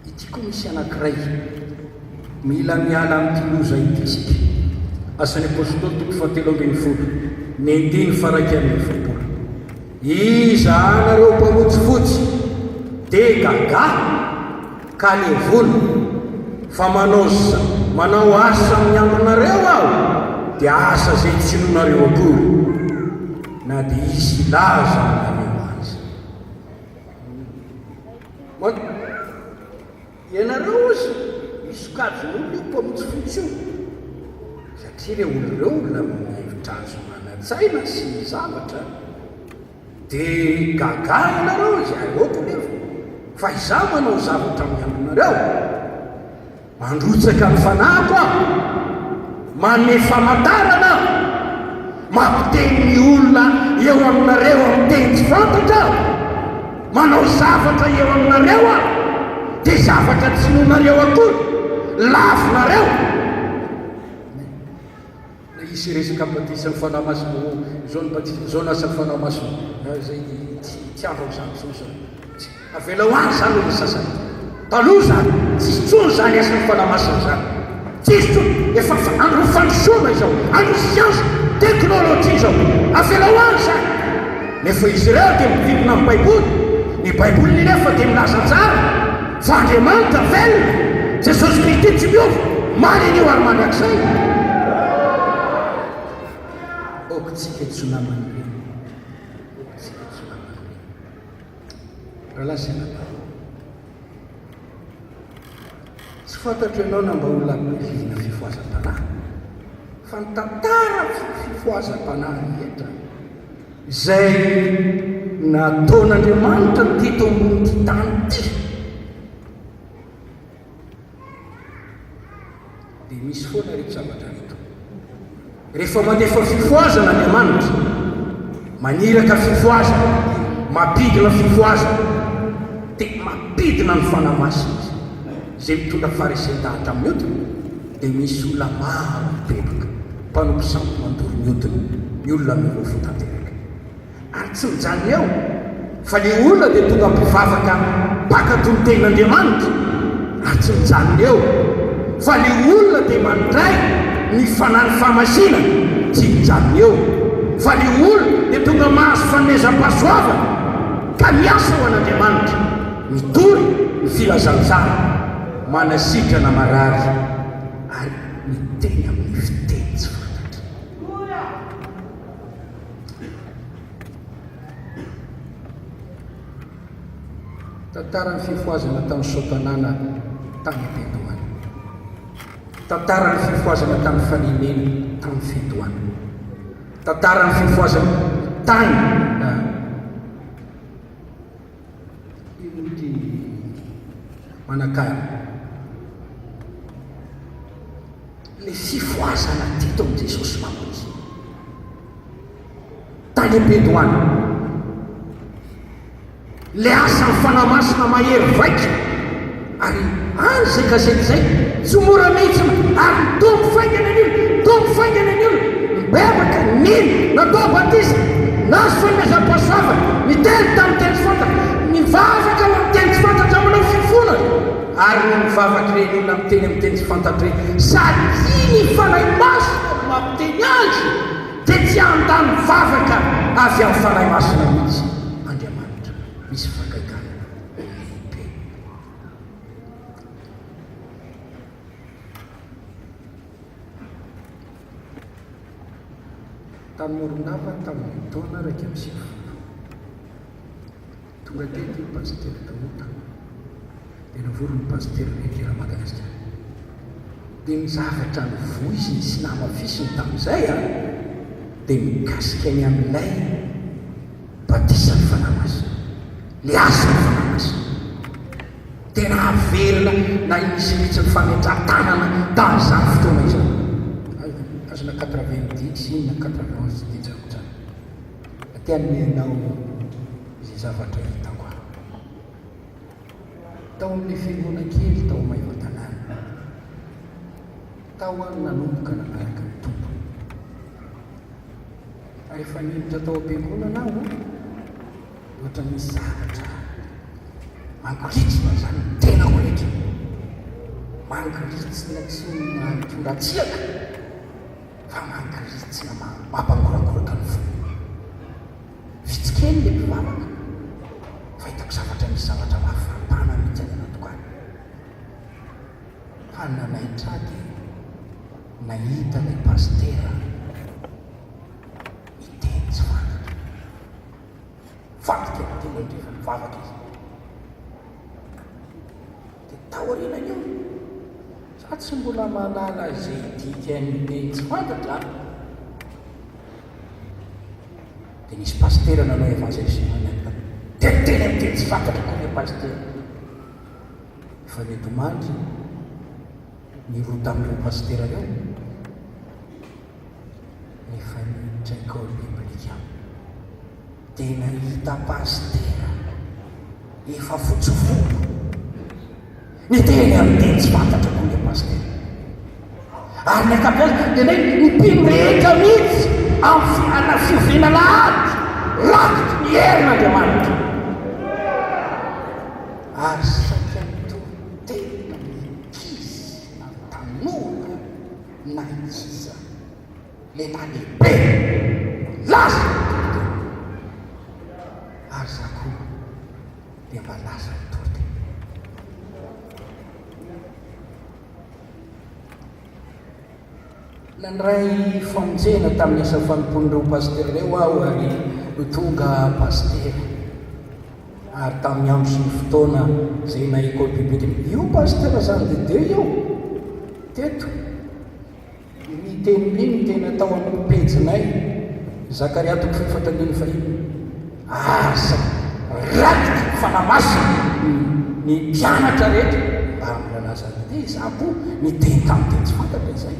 ity koa misy anankiray mila miala amin'ity loza ity isika asan'ny apôstôly toko fahatelo ambin'ny folo ny andiny faraiky amin'ny fapolo iza anareo mpamotsifotsy dia gaga ka levony fa manao asa amin'ny ambonareo aho dia asa zay tsy nonareo akory na dia isy laza aminareo azy ianareo ozy misokajin'olo io mpamotsifotsy io satria le oloreo olona mihevitra azo manan-tsaina sy ny zavatra dia gaga ianareo izy aoko nefa fa izaho manao zavatra amin'ny ambonareo mandrotsaka ny fanahiko a, manome famantarana, mampiteny ny olona eo aminareo amin'ny teny tsy fantatra, manao zavatra eo aminareo a, dia zavatra tsy nonareo akory, lavinareo. Na isy resaka batisa ny fanahy masina zao ny batisa zao lasa ny fanahy masina zay tsy avao zany zao avela ho any zany olo sasany taloha zany tsisy tsony zany asan'ny fanahy masina zany, tsisy tsony efa andro fandrosoana izao, andro siansa teknôlôjia zao, avela ho any zany. Nefa izy ireo dia mivirina amin'ny baiboly, ny baiboly ny nefa dia milaza tsara fa Andriamanitra velona, Jesosy Kristy tsy miova, manan'io ary maniak'izay. Tsika tsy namany reny, tsika tsy namany reny. Raha lasina tsy fantatro ianao na mba olona mihina fifoazam-panahy, fa ny tantara fifoazam-panahy etra izay nataon'Andriamanitra teto ambony ty tany ty, dia misy foana rehetra zavatra reto. Rehefa mandefa fifoazana Andriamanitra, maniraka fifoazana, mampidina fifoazana, dia mampidina ny fanahy masina izy. Izay mitondra faharesen-dahatra amin'ny odina, dia misy olona maro mipepaka, mpanompo sampy mandoro ny odina, ny olona milofo tanteraka. Ary tsy mijanona eo, fa ny olona dia tonga mpivavaka baka toy ny tenin'Andriamanitra, ary tsy mijanona eo, fa ny olona dia mandray ny fanahy fahamasina, tsy mijanona eo, fa ny olona dia tonga mahazo fanomezam-pahasoavana ka miasa ho an'Andriamanitra, mitory ny filazantsara, manasitrana marary ary miteny amin'ny fiteny tsy fantatra. Tantaran'ny fifoazana tamin'ny Sotanana tany Bedoana, tantaran'ny fifoazana tamin'ny Fanimena tamin'ny Fedoana, tantaran'ny fifoazana tany inoty Manakary. Le fifoazana teto amin'i Jesosy mamonjy tany Bedoana, le asan'ny fanahy masina mahery vaika, ary any zay gazety zay tsy mora mihitsy, ary mitombo faingana an'ilo, tombo faingana an'ilo, mibebaka nino natao batisa, nazo fanomezam-pahasoavana, miteny tamin'ny teny tsy fantatra, mivavaka amin'ny teny tsy fantatra manao fifona, ary no mivavaka reny olona miteny amin'ny teny tsy fantatra reny, satria ny fanahy masina mampiteny azy dia tsy andany mivavaka avy amin'ny fanahy masina mihitsy Andriamanitra. Misy fakaikana lehibe. Tany Morondava tamin'ny taona raika amby sivifolo, tonga teto ny pasitera Daota, dia navory ny pasitera Lekera Madagasikara. Dia ny zavatra ny voiziny sy namafisiny tamin'izay a, dia mikasika ny amin'ilay batisan'ny fanahy masina, le asan'ny fanahy masina. Tena averina na misy mihitsy ny fametra-tanana tamin'izany fotoana izany. Azona 90 na 91 dia jarodrano. Aty anomenao izay zavatra hitako aho. Tao amin'ilay fiangonana kely tao Maivatanana, tao any nanomboka nanaraka ny tompo. Ary efa niditra tao am-piangonana aho, ohatra misy zavatra mangoritsina zany tena ho eky, mangoritsina tsy mantondratsiaka, fa mangoritsina mampangorakoraka ny fo. Vitsikely le mpivavaka, fa hitako zavatra misy zavatra mahafampana mihitsy any anatokany. Fa nanaitra dia nahita ilay pastera miteny tsy fantatra, fantika tena ndrefa mivavaka izy. Dia tao aorianany eo, sa tsy mbola mahalala izay dika miteny tsy fantatra. Dia nisy pastera nanao evangelisma tetena miteny tsy fantatra koa le pastera. Efa mety mandry roa tamin'ireo pastera reo nefa nitraika ao biblika tena hita pastera efa fotsifoko ny teny amin'ny teny tsy fantatra koa le pastera ary ny akapiazy tena hoe nipimrehetra mihitsy amin'ny fiovinana ady rakitra ny herin'Andriamanitra ary saika tena mikizy na tanora na iza lehilahy lehibe lasa ary za koa dia mba lasa mitoroteny nandray famonjena tamin'ny asa fanompon'ireo pastera reo aho ary tonga pastera ary tamin'ny andro sy ny fotoana zay nahiko bibity io pastera zany dede io teto miteny iny tena tao amin'ny pejinay Zakaria 4:4 asa raky fanamasina ny mpianatra rehetra mba milalaza dede za koa miteny tamin'ny teny tsy fantatra izay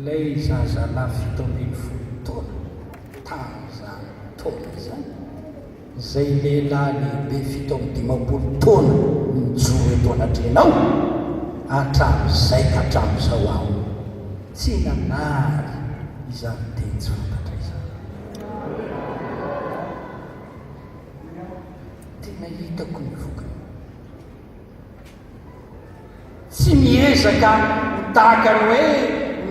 lay zazalahy 17 taona tamin'izany taona zany zay lehilahy lehibe 17 taona mijoro eto anatrenao hatramin'izay ka hatramin'izao aho tsy nanary izany teny tsy fantatra izany tena hitako ny vokany tsy miezaka mitahaka ny hoe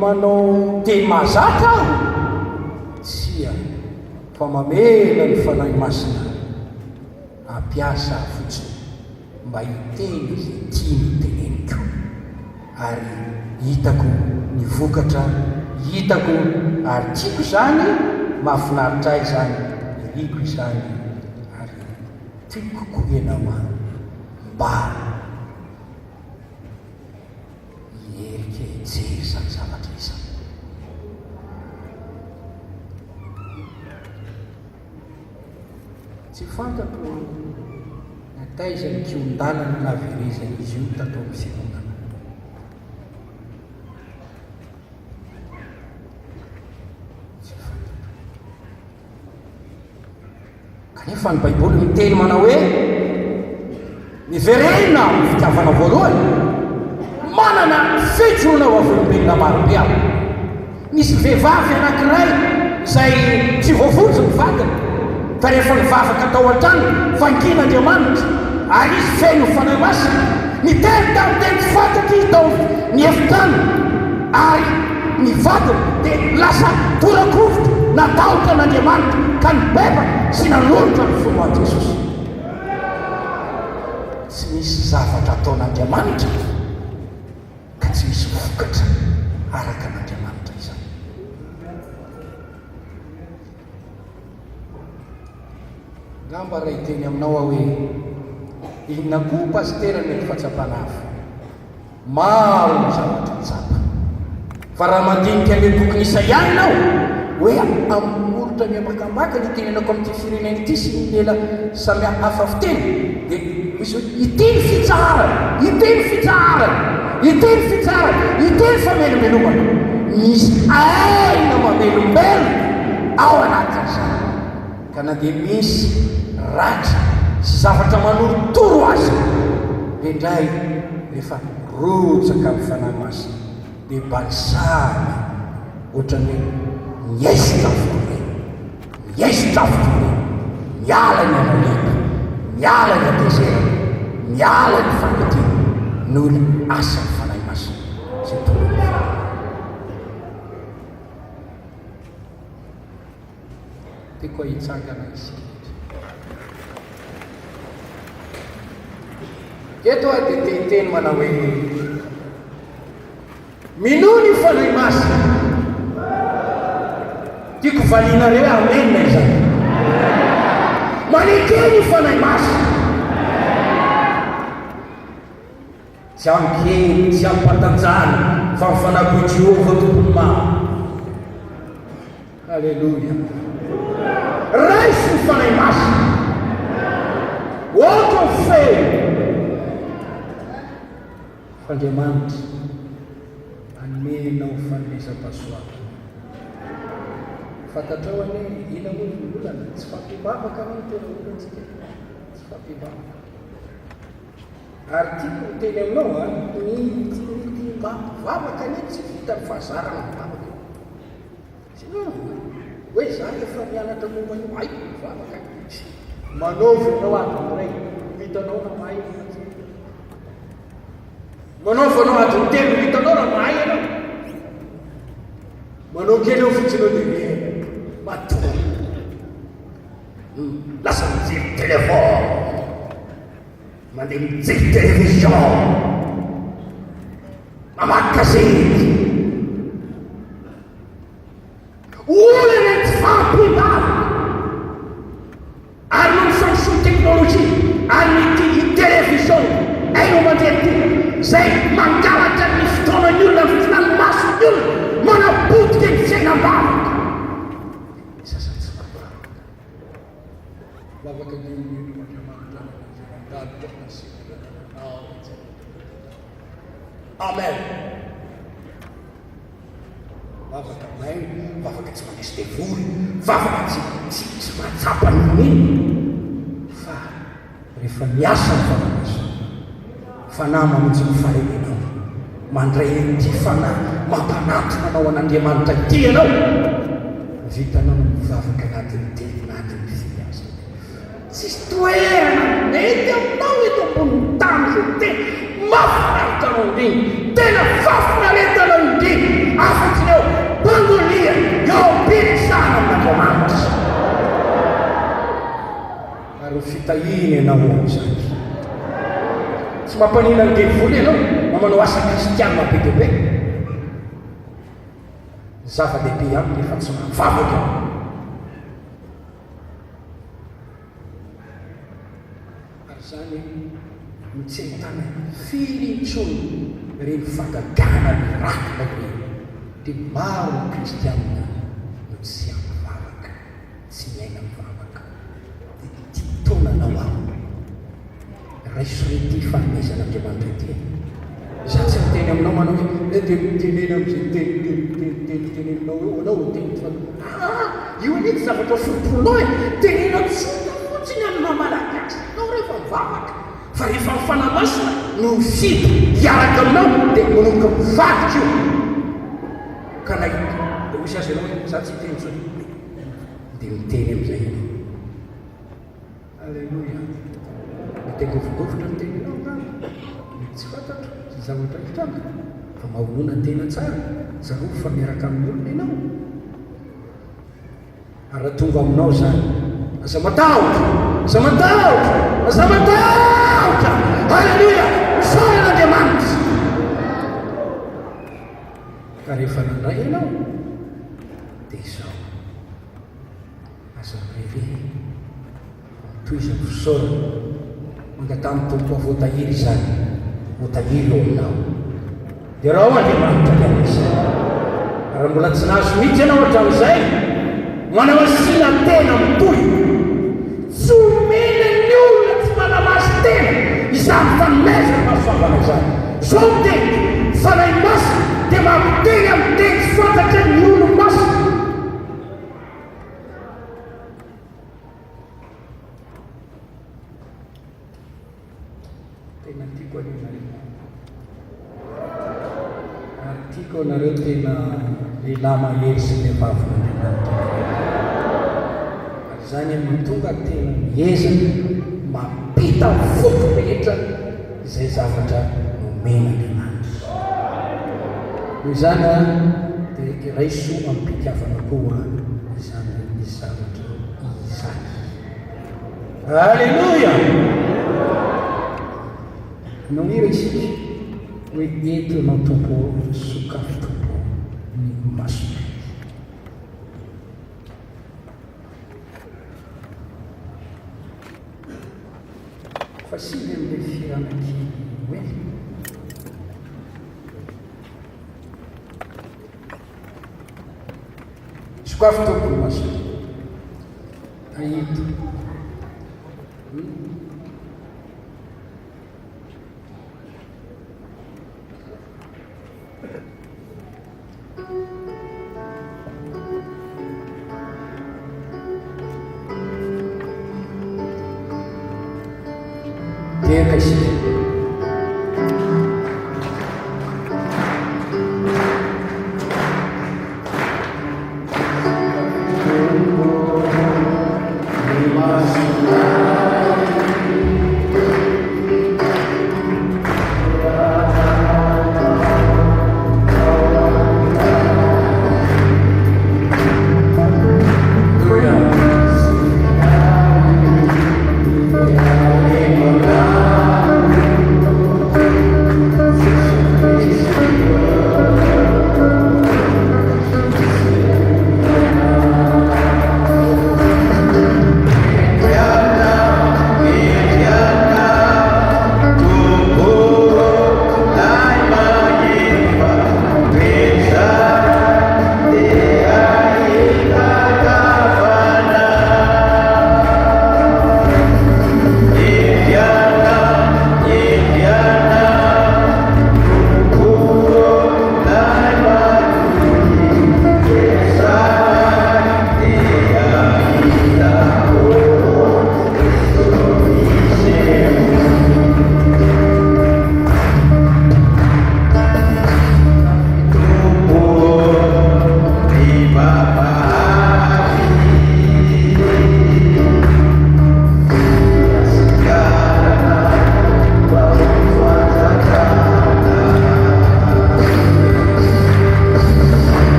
manao teny mahazatra aho tsia fa mamela ny fanahy masina ampiasa fotsiny mba hiteny izay tiany teneniko ary hitako ny vokatra hitako ary tiako zany mahafinaritra ahy zany iriko izany ary tiako kokoa ianao mba hierika hijery izany zavatra izany tsy fantatro nataiza ny kiondalana naverezana izy io tato amin'ny fiangonana tsy fantatro kanefa ny baiboly miteny manao hoe miverena ny fitiavana voalohany manana fijona ho avolombelona marobe aho misy vehivavy anankiray izay tsy voavotsy ny vatany fa rehefa nivavaka tao an-trano vangin'Andriamanitra ary izy feno fanahy masina miteny tamin'ny teny tsy fantatra izy tao ny efitrano ary ny vatany dia lasa torak'ovitra natahotra n'Andriamanitra ka nibebaka sy nanolotra ny fomoan'i Jesosy tsy misy zavatra ataon'Andriamanitra ka tsy misy vokatra araka n'Andriamanitra izany ngamba raha hiteny aminao aho hoe inona koa pastera mety fahatsapana hafa maro ny zavatra mitsapa fa raha mandinika le bokyny Isaia ianao hoe amin'olotra miambakambaka ny tenenako amin'ity firenena ity sy ny lela samy hafa fiteny dia misy hoe iteny fitsarana iteny fitsarana iteny fitsarana iteny famelomelomana misy aina mamelombelo ao anatin'izany ka na dia misy ratra sy zavatra manorotoro azy indray rehefa rotsaka amin'ny fanahy masina dia balsamy ohatrany hoe miaisitra avokore miaisitra avokore miala ny analeka miala ny atezerana miala ny fangatena noho ny asany fanahy masina zay tokony tiako ahitsangana isika eto a dia teteny manao hoe minoa ny fanahy masina tiako valinareo amenna izany manekeny fanahy masina tsy amikely tsy ampatanjana fa mifanago Jehovah tompony maro halleloia raisy ny fanahy masina ohatra feo f'Andriamanitra amenao fanomezam-pahasoavana. Fantatrao anie ina moa ny olana tsy fampibavaka anie tena olantsika, tsy fampibavaka. Ary tiako ny teny aminao ny mavavaka anie tsy vita ny fahazarana mivavaka. Sinon hoe zany efa mianatra momba io haiko mivavaka manaovy anao adiny ray vitanao na mahay manaovy anao adiny telo vitanao na mahay anao manao kely eo fotsinao dia matoa lasa mijery telefôny mandeha mijery télévision mamaky gazety olana tsy fampibavaka ary no mifanso teknôlôjia ary ny télévision aino mandeha ty zay mangalatra ny fotoanany olona ny fitinany masony olona manapotika ny fiainam-bavaka sasa tsy mabavaka bavaka amen. Vavaka maina, vavaka tsy manisy devoly, vavaka tsy mahatsapa niny. Fa rehefa miasa ny fanamasa, fanahy mamonjy ny farenenao, mandray ty fanahy mampanatona anao an'Andriamanitra ty ianao, vitanao no mivavaka anatiny terinatiny fiasa. Tsisy toerana mety aminao eto ambony tany zay tena mahafinaritra anao indrindra, tena fafinaretana indrindra afatsiny eo mpangolia eo am-piresahana amin'Andriamanitra. Ary ho fitahiny ianao amin'izany. Tsy mampanina ny devoly ianao na manao asa kristianina be dia be. Zava-dehibe aminy efa tsy mavavaka. Ary zany mitsentana firintsony reny fagagana mirakina reny dia maro ny kristianina no tsy amivavaka, tsy miaina mivavaka. Dia ty taonanao aho raiso rety fanomezan'Andriamanitra ty. Za tsy miteny aminao manao hoe dia mitenena amin'izay teneninao eo anao teny io anie tsy zavatra foronao e, tenena tsotra fotsiny amin'ny maha-malagasy anao rehefa mivavaka. Fa rehefa mifanamasina no fidy hiaraka aminao dia manomboka mivadika io ka na dia misy azy ianao hoe za tsy teny zao dia miteny amin'izay ianao. Alleluia. Mitegofogovitra ny teninao ka tsy fantatro sy zavatra hitranga fa mahonona tena tsara zareo fa miaraka amin'ny olona ianao. Ary raha tonga aminao zany aza matahotra, aza matahotra, aza matahotra. Alleluia. Misaona n'Andriamanitra. Ka rehefa nandray ianao dia izao aza mireve toizany fisaorana mangatamy tompo voatahiry zany voatahiry eo aminao dia raha ao Andriamanitra lianisa raha mbola tsy nahazo mihitsy ianao hatramin'izay manao asina tena mitoy tsy omena ny olona tsy manamasy tena izany fanomezana mahasoavana izany zao teny fanahy masina dia mampiteny amin'ny teny tsy fantatra ny olo masina. Tena tiako anareo ary tiako anareo tena lehilahy mahery sy vehivavy n'Andriamanitra. Ary zany amin'ny tonga tena miezana mampita foko rehetra izay zavatra nomen'Andriamanitra. Noho izany dia raiso ampitiavana koa izany zavatra izany. Alleluia. Não era isso. O entra no topo, sucar topo, nem macho. Facile de ficar aqui, não é? Sucar topo, macho. Aí, teraka isika.